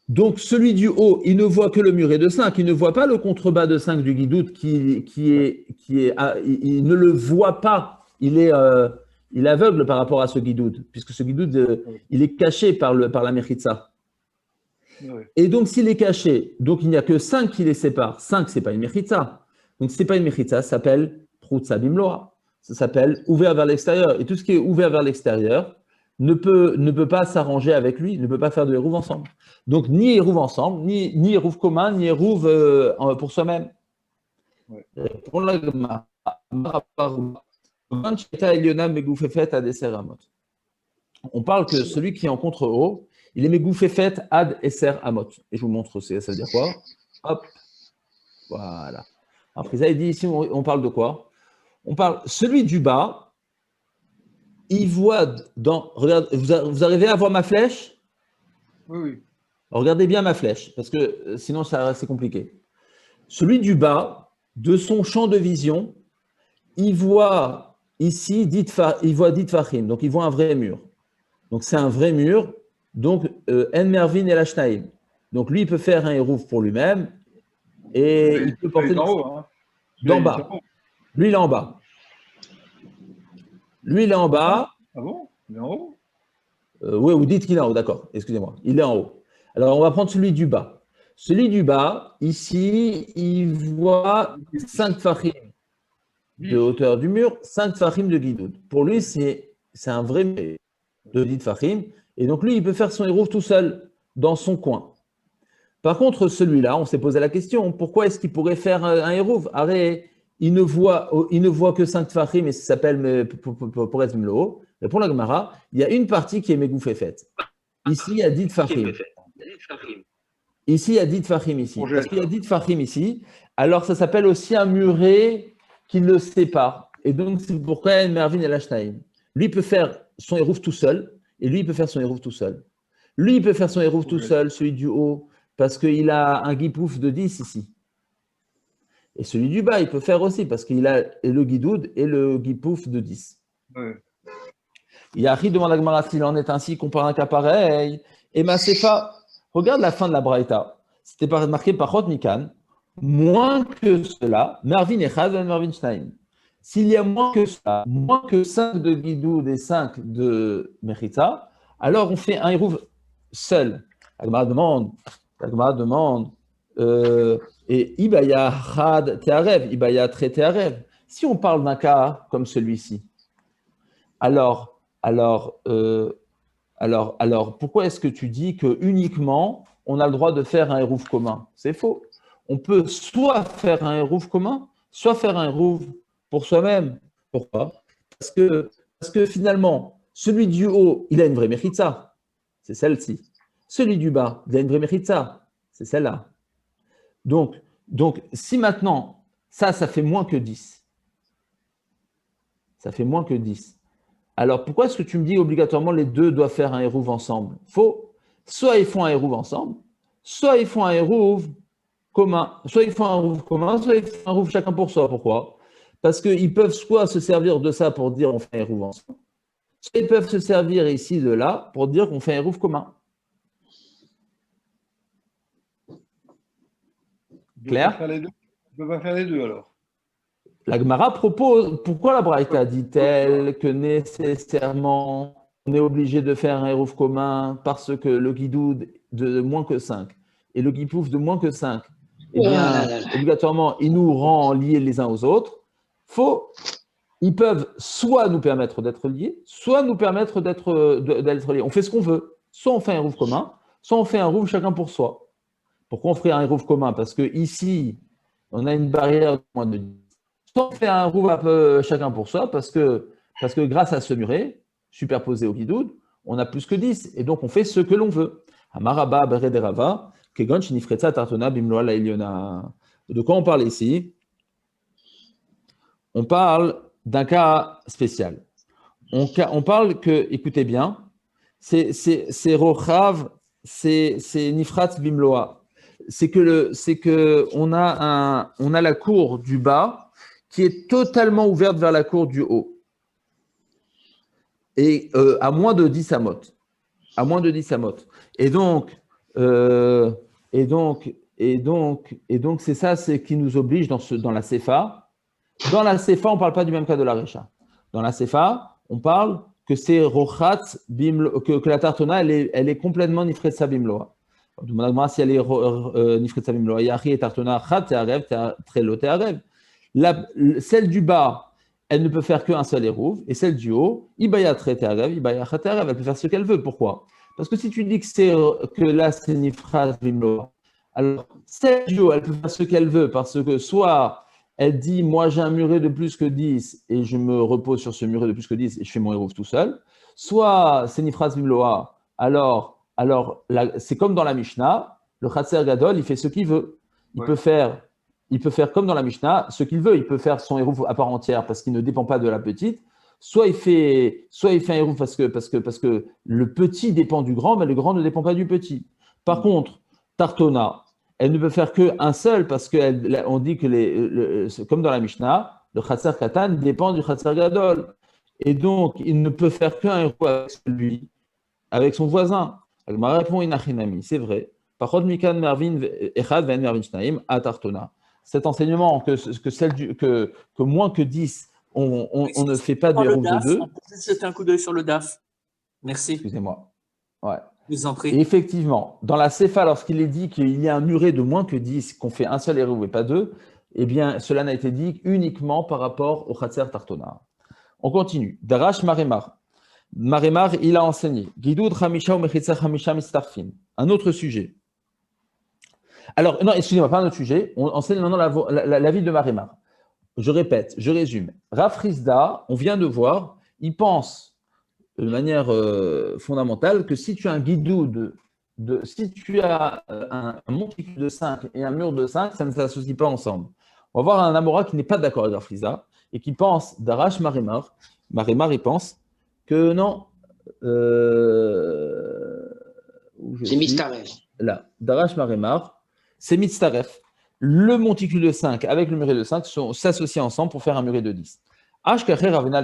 Donc, celui du haut, il ne voit que le muret de 5, il ne voit pas le contrebas de 5 du guidoud il ne le voit pas, il est aveugle par rapport à ce guidoud, puisque ce guidoud, il est caché par la méritza. Oui. Et donc, s'il est caché, donc il n'y a que 5 qui les séparent. 5, ce n'est pas une méritza. Donc, ce n'est pas une méritza, ça s'appelle Proutsa Bimloa. Ça s'appelle ouvert vers l'extérieur. Et tout ce qui est ouvert vers l'extérieur ne peut pas s'arranger avec lui, ne peut pas faire de hérouv ensemble. Donc, ni hérouv ensemble, ni hérouv commun, ni hérouv pour soi-même. Ouais. Pour la Gemara, on parle que celui qui est en contre-haut, il est Megoufefet ad Esser Amot. Et je vous montre aussi, ça veut dire quoi? Hop, voilà. Après ça, il dit ici, on parle de quoi? On parle, celui du bas, il voit regarde, vous arrivez à voir ma flèche? Oui, oui. Regardez bien ma flèche, parce que sinon, c'est compliqué. Celui du bas, de son champ de vision, il voit ici, il voit dit Fahim, donc il voit un vrai mur. Donc c'est un vrai mur. Donc, En Mervin et Lashnaïm. Donc, lui, il peut faire un hérouf pour lui-même et il peut porter d'en haut. Hein. D'en bas. Lui, il est en bas. Lui, il est en bas. Ah bon? Il est en haut? Oui, vous dites qu'il est en haut, d'accord. Excusez-moi. Il est en haut. Alors, on va prendre celui du bas. Celui du bas, ici, il voit 5 Fahim de hauteur du mur, 5 Fahim de guidoud. Pour lui, c'est un vrai mur de dit Fahim. Et donc, lui, il peut faire son hérouf tout seul, dans son coin. Par contre, celui-là, on s'est posé la question, pourquoi est-ce qu'il pourrait faire un hérouf? Arrête, il ne voit que 5 Fahim, et ça s'appelle pour être le haut. Mais pour la Gemara, il y a une partie qui est Megoufefet. Ici, il y a 10 Fahim. Ici, il y a 10 Fahim ici. Parce qu'il y a 10 Fahim ici, alors ça s'appelle aussi un muret qui le sépare. Et donc, c'est pourquoi il y a Mervin et Lashnaïm. Lui, il peut faire son hérouf tout seul. Et lui, il peut faire son hérouf tout seul. Lui, il peut faire son hérouf tout seul, celui du haut, parce qu'il a un guipouf de 10 ici. Et celui du bas, il peut faire aussi, parce qu'il a le guidoud et le guipouf de 10. Ouais. Yahri demande à Gemara s'il en est ainsi, qu'on parle un cas pareil. Et Masefa, regarde la fin de la Braïta. C'était marqué par Chot Mikan. Moins que cela, Mervin et Chaz, Mervin Shnaim. S'il y a moins que ça, moins que 5 de guidoud et 5 de Mechitza, alors on fait un hérouv seul. La Gemara demande, et Ibaya Had Tearev, Ibaya Tre Tearev. Si on parle d'un cas comme celui-ci, alors, pourquoi est-ce que tu dis que uniquement on a le droit de faire un hérouv commun? C'est faux. On peut soit faire un hérouv commun, soit faire un hérouv pour soi-même. Pourquoi? Parce que finalement, celui du haut, il a une vraie méritza. C'est celle-ci. Celui du bas, il a une vraie méritza. C'est celle-là. Donc, si maintenant, ça fait moins que 10. Ça fait moins que 10. Alors, pourquoi est-ce que tu me dis obligatoirement les deux doivent faire un hérouv ensemble? Faux. Soit ils font un hérouv ensemble, soit ils font un hérouv commun. Soit ils font un hérouv commun, soit ils font un hérouv chacun pour soi. Pourquoi? Parce qu'ils peuvent soit se servir de ça pour dire on fait un hérouv ensemble, soit ils peuvent se servir ici de là pour dire qu'on fait un hérouv commun. Clair? On ne peut pas faire les deux alors. La Gemara propose, pourquoi la Braïta dit-elle que nécessairement on est obligé de faire un hérouf commun parce que le guidoud de moins que 5 et le guipouf de moins que 5, eh bien, obligatoirement, il nous rend liés les uns aux autres. Faux. Ils peuvent soit nous permettre d'être liés, soit nous permettre d'être liés. On fait ce qu'on veut. Soit on fait un hérouf commun, soit on fait un hérouf chacun pour soi. Pourquoi on ferait un hérouf commun? Parce que ici, on a une barrière de moins de 10. Soit on fait un hérouf chacun pour soi, parce que grâce à ce muret, superposé au guidoud, on a plus que 10. Et donc, on fait ce que l'on veut. Amaraba, Berederava, Kegon, Shinifretza, Tartona, Bimloa, La Iliona. De quoi on parle ici? On parle d'un cas spécial. on parle que, écoutez bien, c'est Rochav, c'est Nifrat Bimloa. C'est que on a la cour du bas qui est totalement ouverte vers la cour du haut. Et à moins de 10 amot. À moins de 10 amot. Et donc, c'est ça, c'est qui nous oblige dans la Sefa. Dans la Sefa, on ne parle pas du même cas de la Recha. Dans la Sefa, on parle que c'est Rochat, que la Tartona, elle est complètement Nifretsa Bimloa. Si elle est Nifretsa Bimloa, Yahi et Tartona, Chat, Te'arev, Trelo, Te'arev. Celle du bas, elle ne peut faire qu'un seul érouv, et celle du haut, Ibaya Tre Te'arev, Ibaya Chat Te'arev, elle peut faire ce qu'elle veut. Pourquoi? Parce que si tu dis que là, c'est Nifretsa Bimloa, alors celle du haut, elle peut faire ce qu'elle veut, parce que soit elle dit, moi j'ai un muret de plus que 10 et je me repose sur ce muret de plus que 10 et je fais mon hérouf tout seul. Soit c'est Nifras Bimloa, alors c'est comme dans la Mishnah, le Khatser Gadol, il fait ce qu'il veut. Il peut faire comme dans la Mishnah, ce qu'il veut. Il peut faire son hérouf à part entière parce qu'il ne dépend pas de la petite. Soit il fait un hérouf parce que le petit dépend du grand, mais le grand ne dépend pas du petit. Par contre, Tartona, elle ne peut faire qu'un seul parce qu'on dit que, comme dans la Mishnah, le Khatser Katan dépend du Khatser Gadol. Et donc, il ne peut faire qu'un héros avec celui, avec son voisin. Agmara répond Inachinami, c'est vrai. Par contre, Mikan Mervin Echad Ven Mervin Shnaim à Tartona. Cet enseignement que moins que 10, on ne fait pas de héros de 2. Jeter un coup d'œil sur le DAF. Merci. Excusez-moi. Ouais. Je vous en prie. Et effectivement, dans la Sefa, lorsqu'il est dit qu'il y a un muret de moins que 10, qu'on fait un seul héros et pas deux, eh bien, cela n'a été dit uniquement par rapport au Khatser Tartona. On continue. Darash Maremar. Maremar, il a enseigné. Gidoud Hamisha ou Mechitza Hamisha Mistarfin. Un autre sujet. Alors, non, excusez-moi, pas un autre sujet. On enseigne maintenant la vie de Maremar. Je répète, je résume. Rafrizda, on vient de voir, il pense de manière fondamentale que si tu as un guidou si tu as un monticule de 5 et un mur de 5, ça ne s'associe pas ensemble. On va voir un Amora qui n'est pas d'accord avec Rafrizda et qui pense d'Arash Maremar. Maremar, il pense que non. C'est Mistaref. Là, d'Arash Maremar, c'est Mitztaref. Le monticule de 5 avec le muret de 5 s'associent ensemble pour faire un muret de 10. Ravina,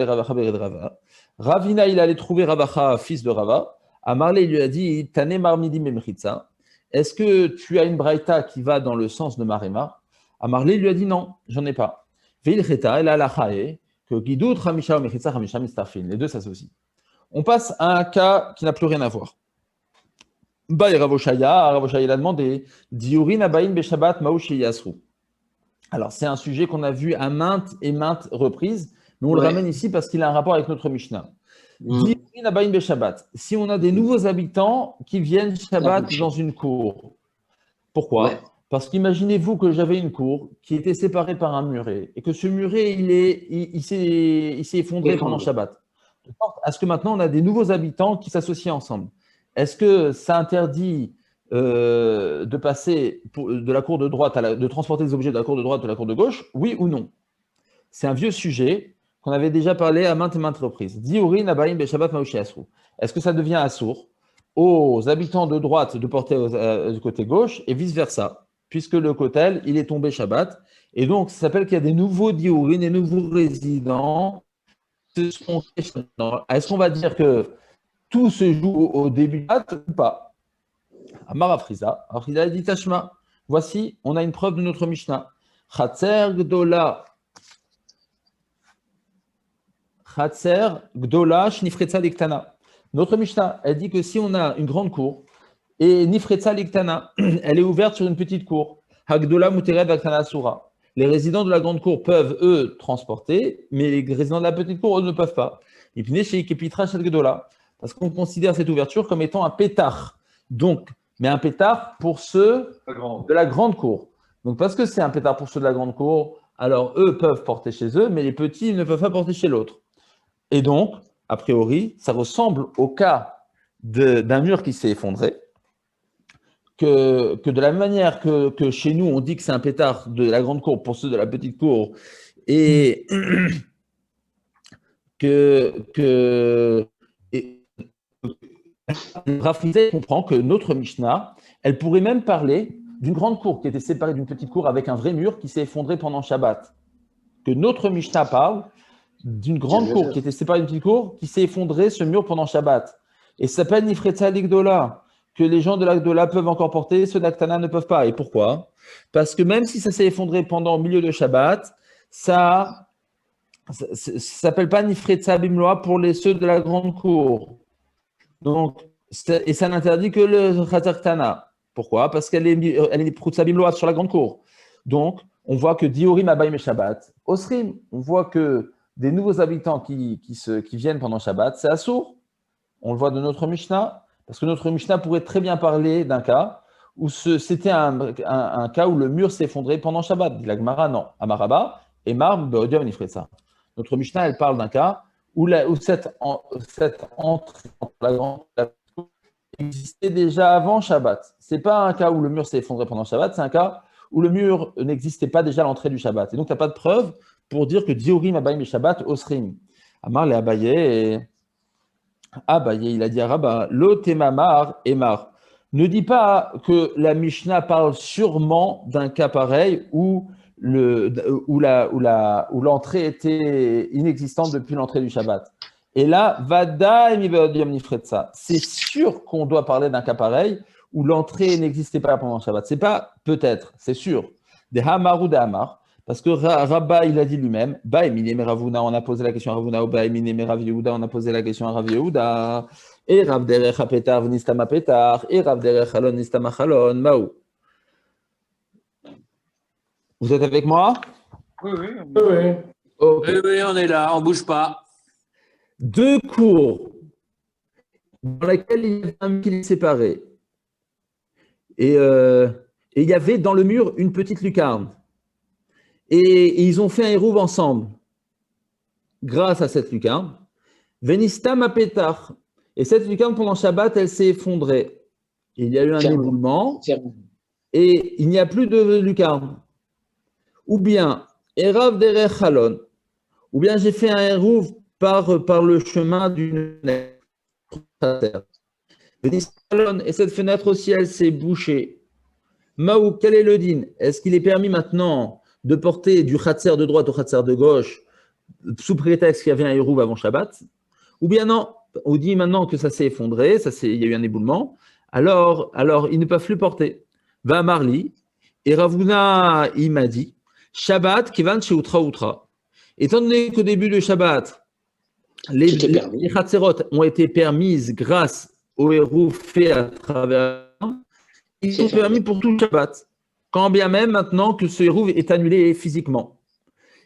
il allait trouver Ravacha, fils de Rava. Amarle, il lui a dit, Tane marmidi memchitza. Est-ce que tu as une braïta qui va dans le sens de Maremar? Amarle lui a dit non, j'en ai pas. Veil cheta, el alachae, que guidout chamisha ou mechitza chamisha mistafin. Les deux s'associent. On passe à un cas qui n'a plus rien à voir. Ravoshaya, il a demandé, Diurin abaïn beshabat maouchi yasru. Alors, c'est un sujet qu'on a vu à maintes et maintes reprises, mais on le ramène ici parce qu'il a un rapport avec notre Mishnah. Diurin abaïn beshabat. Si on a des nouveaux habitants qui viennent Shabbat dans une cour, pourquoi? Parce qu'imaginez-vous que j'avais une cour qui était séparée par un muret et que ce muret, il s'est effondré pendant Shabbat. De sorte à ce que maintenant, on a des nouveaux habitants qui s'associent ensemble. Est-ce que ça interdit de passer de la cour de droite, de transporter des objets de la cour de droite à la cour de gauche? Oui ou non? C'est un vieux sujet qu'on avait déjà parlé à maintes et maintes reprises. Est-ce que ça devient assour aux habitants de droite de porter du côté gauche et vice-versa, puisque le kotel, il est tombé Shabbat, et donc ça s'appelle qu'il y a des nouveaux diourin, des nouveaux résidents. Est-ce qu'on va dire que tout se joue au début de Shabbat ou pas? Amar Afriza a dit Tashma. Voici, on a une preuve de notre Mishnah. Chatser Gdola. Chatser Gdola Shnifretza Liktana. Notre Mishnah, elle dit que si on a une grande cour et Nifretza Liktana, elle est ouverte sur une petite cour. Hagdola Mutered Aktana Sura. Les résidents de la grande cour peuvent, eux, transporter, mais les résidents de la petite cour, eux, ne peuvent pas. Parce qu'on considère cette ouverture comme étant un pétard. Donc, mais un pétard pour ceux de la grande cour. Donc, parce que c'est un pétard pour ceux de la grande cour, alors eux peuvent porter chez eux, mais les petits ne peuvent pas porter chez l'autre. Et donc, a priori, ça ressemble au cas d'un mur qui s'est effondré, que de la même manière que chez nous, on dit que c'est un pétard de la grande cour pour ceux de la petite cour, et Rafrizé comprend que notre Mishnah, elle pourrait même parler d'une grande cour qui était séparée d'une petite cour avec un vrai mur qui s'est effondré pendant Shabbat. Que notre Mishnah parle d'une grande cour qui était séparée d'une petite cour qui s'est effondré ce mur pendant Shabbat. Et ça s'appelle Nifretza Ligdola, que les gens de l'Agdola peuvent encore porter, ceux d'Aktana ne peuvent pas. Et pourquoi? Parce que même si ça s'est effondré pendant le milieu de Shabbat, ça s'appelle pas Nifretza Bimloa pour ceux de la grande cour. Donc, et ça n'interdit que le Khazartana. Pourquoi? Parce qu'elle est Prutsa Bimloa sur la grande cour. Donc, on voit que Diorim Abayim et Shabbat, Osrim, on voit que des nouveaux habitants qui viennent pendant Shabbat, c'est Assour. On le voit de notre Mishnah, parce que notre Mishnah pourrait très bien parler d'un cas où c'était un cas où le mur s'est effondré pendant Shabbat. Dit la Gemara, non. Amaraba, et Mar, Beodiam, Nifretza. Notre Mishnah, elle parle d'un cas où cette entrée entre la grande existait déjà avant Shabbat. Ce n'est pas un cas où le mur s'est effondré pendant Shabbat, c'est un cas où le mur n'existait pas déjà à l'entrée du Shabbat. Et donc, tu n'as pas de preuve pour dire que Diorim, Abayim et Shabbat, Osrim. Amar le Abaye, et Abaye, il a dit à Rabba, Lo temamar emar. Ne dis pas que la Mishnah parle sûrement d'un cas pareil où l'entrée était inexistante depuis l'entrée du Shabbat. Et là, Vada Nifretza. C'est sûr qu'on doit parler d'un cas pareil où l'entrée n'existait pas pendant le Shabbat. C'est pas peut-être, c'est sûr. Des Hamar ou des Hamar. Parce que Rabba, il a dit lui-même, Ba Emine Ravuna, on a posé la question à Ravuna, ou Ba Emine Rav Yehuda, on a posé la question à Rav Yehuda. Et Rav Derech Apetar Nistama Petar, et Rav Derech Halon Nistama Halon, Maou. Vous êtes avec moi? Oui, oui. Oui. Okay. Oui, on est là, on ne bouge pas. Deux cours dans lesquels il y avait un mur qui les séparait. Et il y avait dans le mur une petite lucarne. Et ils ont fait un hérouve ensemble. Grâce à cette lucarne. Venistam apetar. Et cette lucarne, pendant Shabbat, elle s'est effondrée. Il y a eu un éboulement. Et il n'y a plus de lucarne. Ou bien, Erav derech halon. Ou bien j'ai fait un hérouve par le chemin d'une fenêtre. Et cette fenêtre aussi, elle s'est bouchée. Maou, quel est le din? Est-ce qu'il est permis maintenant de porter du khatser de droite au khatser de gauche sous prétexte qu'il y avait un hérouve avant Shabbat? Ou bien non, on dit maintenant que ça s'est effondré, il y a eu un éboulement, alors ils ne peuvent plus porter. Va Marli, et Ravuna, il m'a dit, Shabbat, Kivan chez Outra Outra. Étant donné qu'au début de Shabbat, les khatserot ont été permises grâce au hérouve fait à travers, ils sont permis pour tout le Shabbat. Quand bien même maintenant que ce hérouve est annulé physiquement.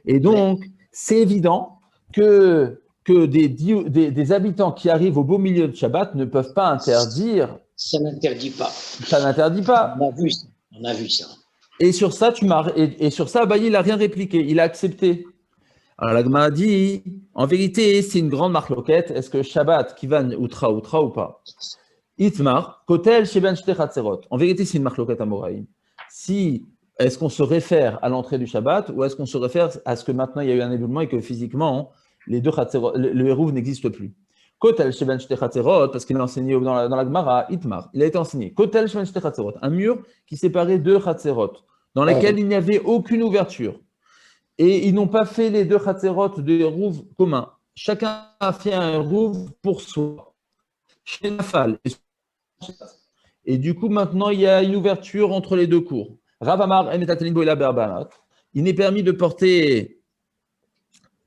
Et donc, c'est évident que des habitants qui arrivent au beau milieu de Shabbat ne peuvent pas interdire. Ça n'interdit pas. Ça n'interdit pas. On a vu ça. Et sur ça, Abaye, il n'a rien répliqué, il a accepté. Alors, la Gemara dit, en vérité, c'est une grande marloquette. Est-ce que Shabbat, Kivan, Outra ou pas? Itmar, Kotel, Sheben, Shte Chatzerot. En vérité, c'est une marloquette à Moraïm. Est-ce qu'on se réfère à l'entrée du Shabbat ou est-ce qu'on se réfère à ce que maintenant il y a eu un éboulement et que physiquement les deux le hérouve n'existe plus? Kotel Sheben Shte Chatzerot, parce qu'il a enseigné dans la Gemara, Itmar, il a été enseigné. Kotel Sheben Shte Chatzerot, un mur qui séparait deux Chatzerot, dans lesquels il n'y avait aucune ouverture. Et ils n'ont pas fait les deux Chatzerot de hérouve commun. Chacun a fait un hérouve pour soi. Chez Nafal. Et du coup, maintenant, il y a une ouverture entre les deux cours. Rav Amar, il n'est permis de porter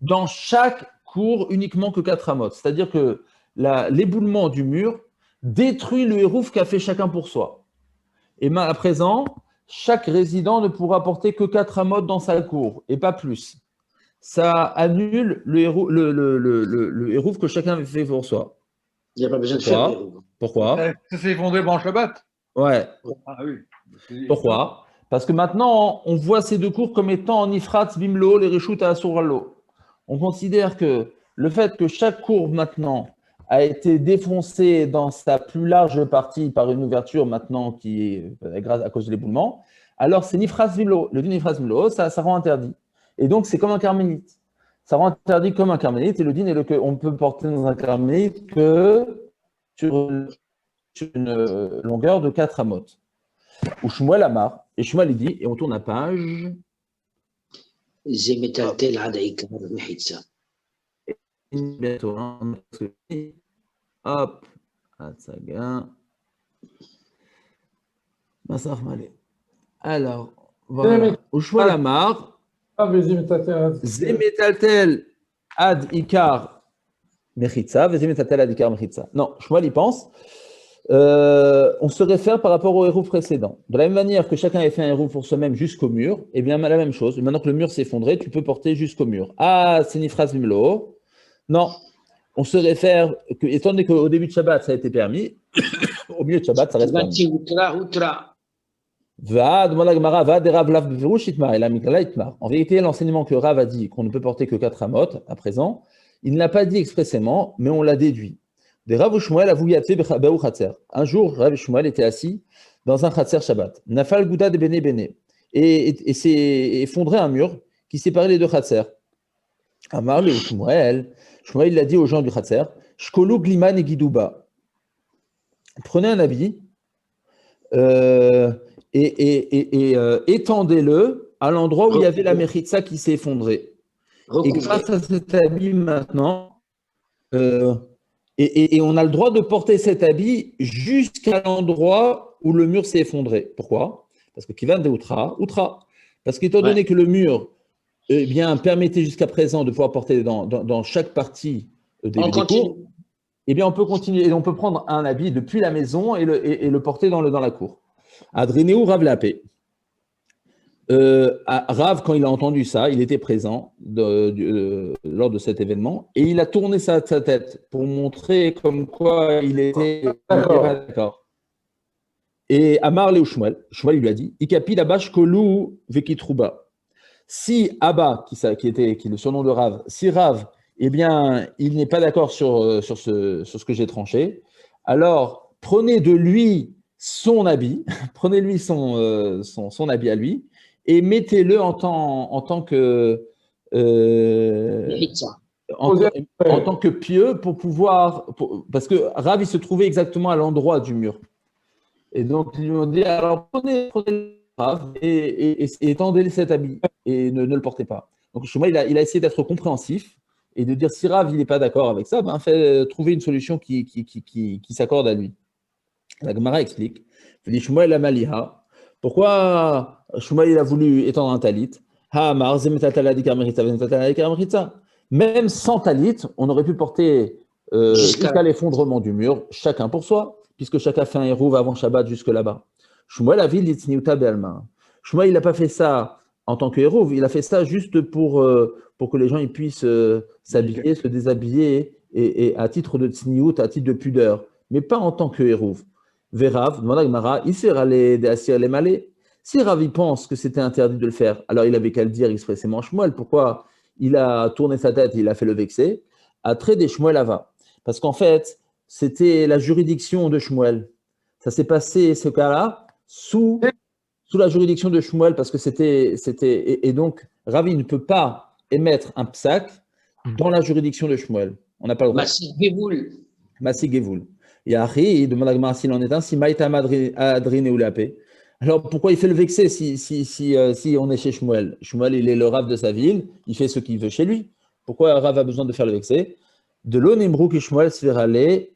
dans chaque cours uniquement que 4 amot. C'est-à-dire que l'éboulement du mur détruit le hérouf qu'a fait chacun pour soi. Et à présent, chaque résident ne pourra porter que 4 amot dans sa cour, et pas plus. Ça annule le hérouf que chacun fait pour soi. Il n'y a pas besoin de faire des hérouves. Pourquoi? Ça s'est effondré pendant Shabbat. Ouais. Ah oui. Pourquoi? Parce que maintenant, on voit ces deux cours comme étant en Ifrat, Bimlo, les Reshut à Asurallo. On considère que le fait que chaque cour maintenant a été défoncé dans sa plus large partie par une ouverture maintenant qui est grâce à cause de l'éboulement, alors c'est Nifras Bimlo. Le Nifras Bimlo, ça rend interdit. Et donc, c'est comme un carmélite. ça rend interdit comme un carmélite. Et le din est qu'on peut porter dans un carmélite que sur une longueur de 4 amot. Ou Shmuel Amar. Et Shmuel, il dit, et on tourne la page. Bientôt, hein. Hop. Hatsaga. Massar Malé. Alors, voilà. Ou Shmuel Amar. Zemetaltel ad ikar mechitza. Zemetaltel ad ikar mechitza. Non, Shmuel, il pense. On se réfère par rapport au hérouf précédent. De la même manière que chacun avait fait un hérouf pour soi-même jusqu'au mur, et bien la même chose. Maintenant que le mur s'est effondré, tu peux porter jusqu'au mur. Ah, c'est Nifras Mimlo. Non, on se réfère, étant donné qu'au début de Shabbat, ça a été permis, au milieu de Shabbat, ça reste permis. En vérité, l'enseignement que Rav a dit qu'on ne peut porter que 4 amot à présent, il ne l'a pas dit expressément, mais on l'a déduit. Un jour, Rav Shmuel était assis dans un Khatser Shabbat. Nafal Gouda de Bene Bene. Et s'est effondré un mur qui séparait les deux Khatser. Amar le Shmuel. Shmuel, il a dit aux gens du Khatser, Shkolu Gliman et Gidouba. Prenez un habit et étendez-le à l'endroit où il y avait la Mechitza qui s'est effondrée. Et grâce à cet habit maintenant, et on a le droit de porter cet habit jusqu'à l'endroit où le mur s'est effondré. Pourquoi? Parce que Kivan de Outra. Parce qu'étant donné que le mur permettait jusqu'à présent de pouvoir porter dans chaque partie des cours, eh bien on peut continuer et on peut prendre un habit depuis la maison et le porter dans la cour. Adrinéou Rav Lapé. Rav, quand il a entendu ça, il était présent lors de cet événement et il a tourné sa tête pour montrer comme quoi il était d'accord. Et Amar Léo Shmuel lui a dit Ikapi Labash Kolou Vekitrouba. Si Abba, qui est le surnom de Rav, si Rav, eh bien, il n'est pas d'accord sur ce que j'ai tranché, alors prenez de lui son habit, prenez-lui son habit à lui, et mettez-le en tant que pieux pour pouvoir, parce que Rav, il se trouvait exactement à l'endroit du mur. Et donc, ils lui ont dit, alors prenez Rav et étendez cet habit et ne le portez pas. Donc, Shmuel, il a essayé d'être compréhensif et de dire, si Rav, il n'est pas d'accord avec ça, trouver une solution qui s'accorde à lui. La Gemara explique, il dit, Shmuel la Maliha, pourquoi Shmuel il a voulu étendre un talit? Même sans talit, on aurait pu porter jusqu'à l'effondrement du mur, chacun pour soi, puisque chacun fait un hérouv avant Shabbat jusque là-bas. Shmuel a vu l'itsniuta be'alma. Shmuel il n'a pas fait ça en tant que hérouv, il a fait ça juste pour que les gens ils puissent s'habiller, se déshabiller, et à titre de tsniout, à titre de pudeur, mais pas en tant que hérouv. Verav, demanda Gemara, il sert les assir les malais. Si Rav il pense que c'était interdit de le faire, alors il avait qu'à le dire expressément Shmuel. Pourquoi il a tourné sa tête, il a fait le vexé? Après des Shmuel Ava. Parce qu'en fait, c'était la juridiction de Shmuel. Ça s'est passé, ce cas-là, sous la juridiction de Shmuel, parce que et donc, Rav ne peut pas émettre un psak dans la juridiction de Shmuel. On n'a pas le droit. Massi Gevoul. Yahi, demande à Gemara s'il en est un, si Maïtam Adriné ou Lapé. Alors pourquoi il fait le vexé si on est chez Shmuel? Shmuel, il est le Rav de sa ville, il fait ce qu'il veut chez lui. Pourquoi Rav a besoin de faire le vexé? De l'onimrou qui Shmuel se fait râler,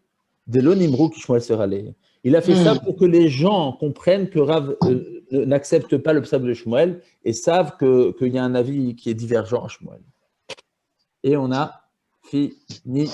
il a fait ça pour que les gens comprennent que Rav n'accepte pas le psab de Shmuel et savent qu'il y a un avis qui est divergent à Shmuel. Et on a fini.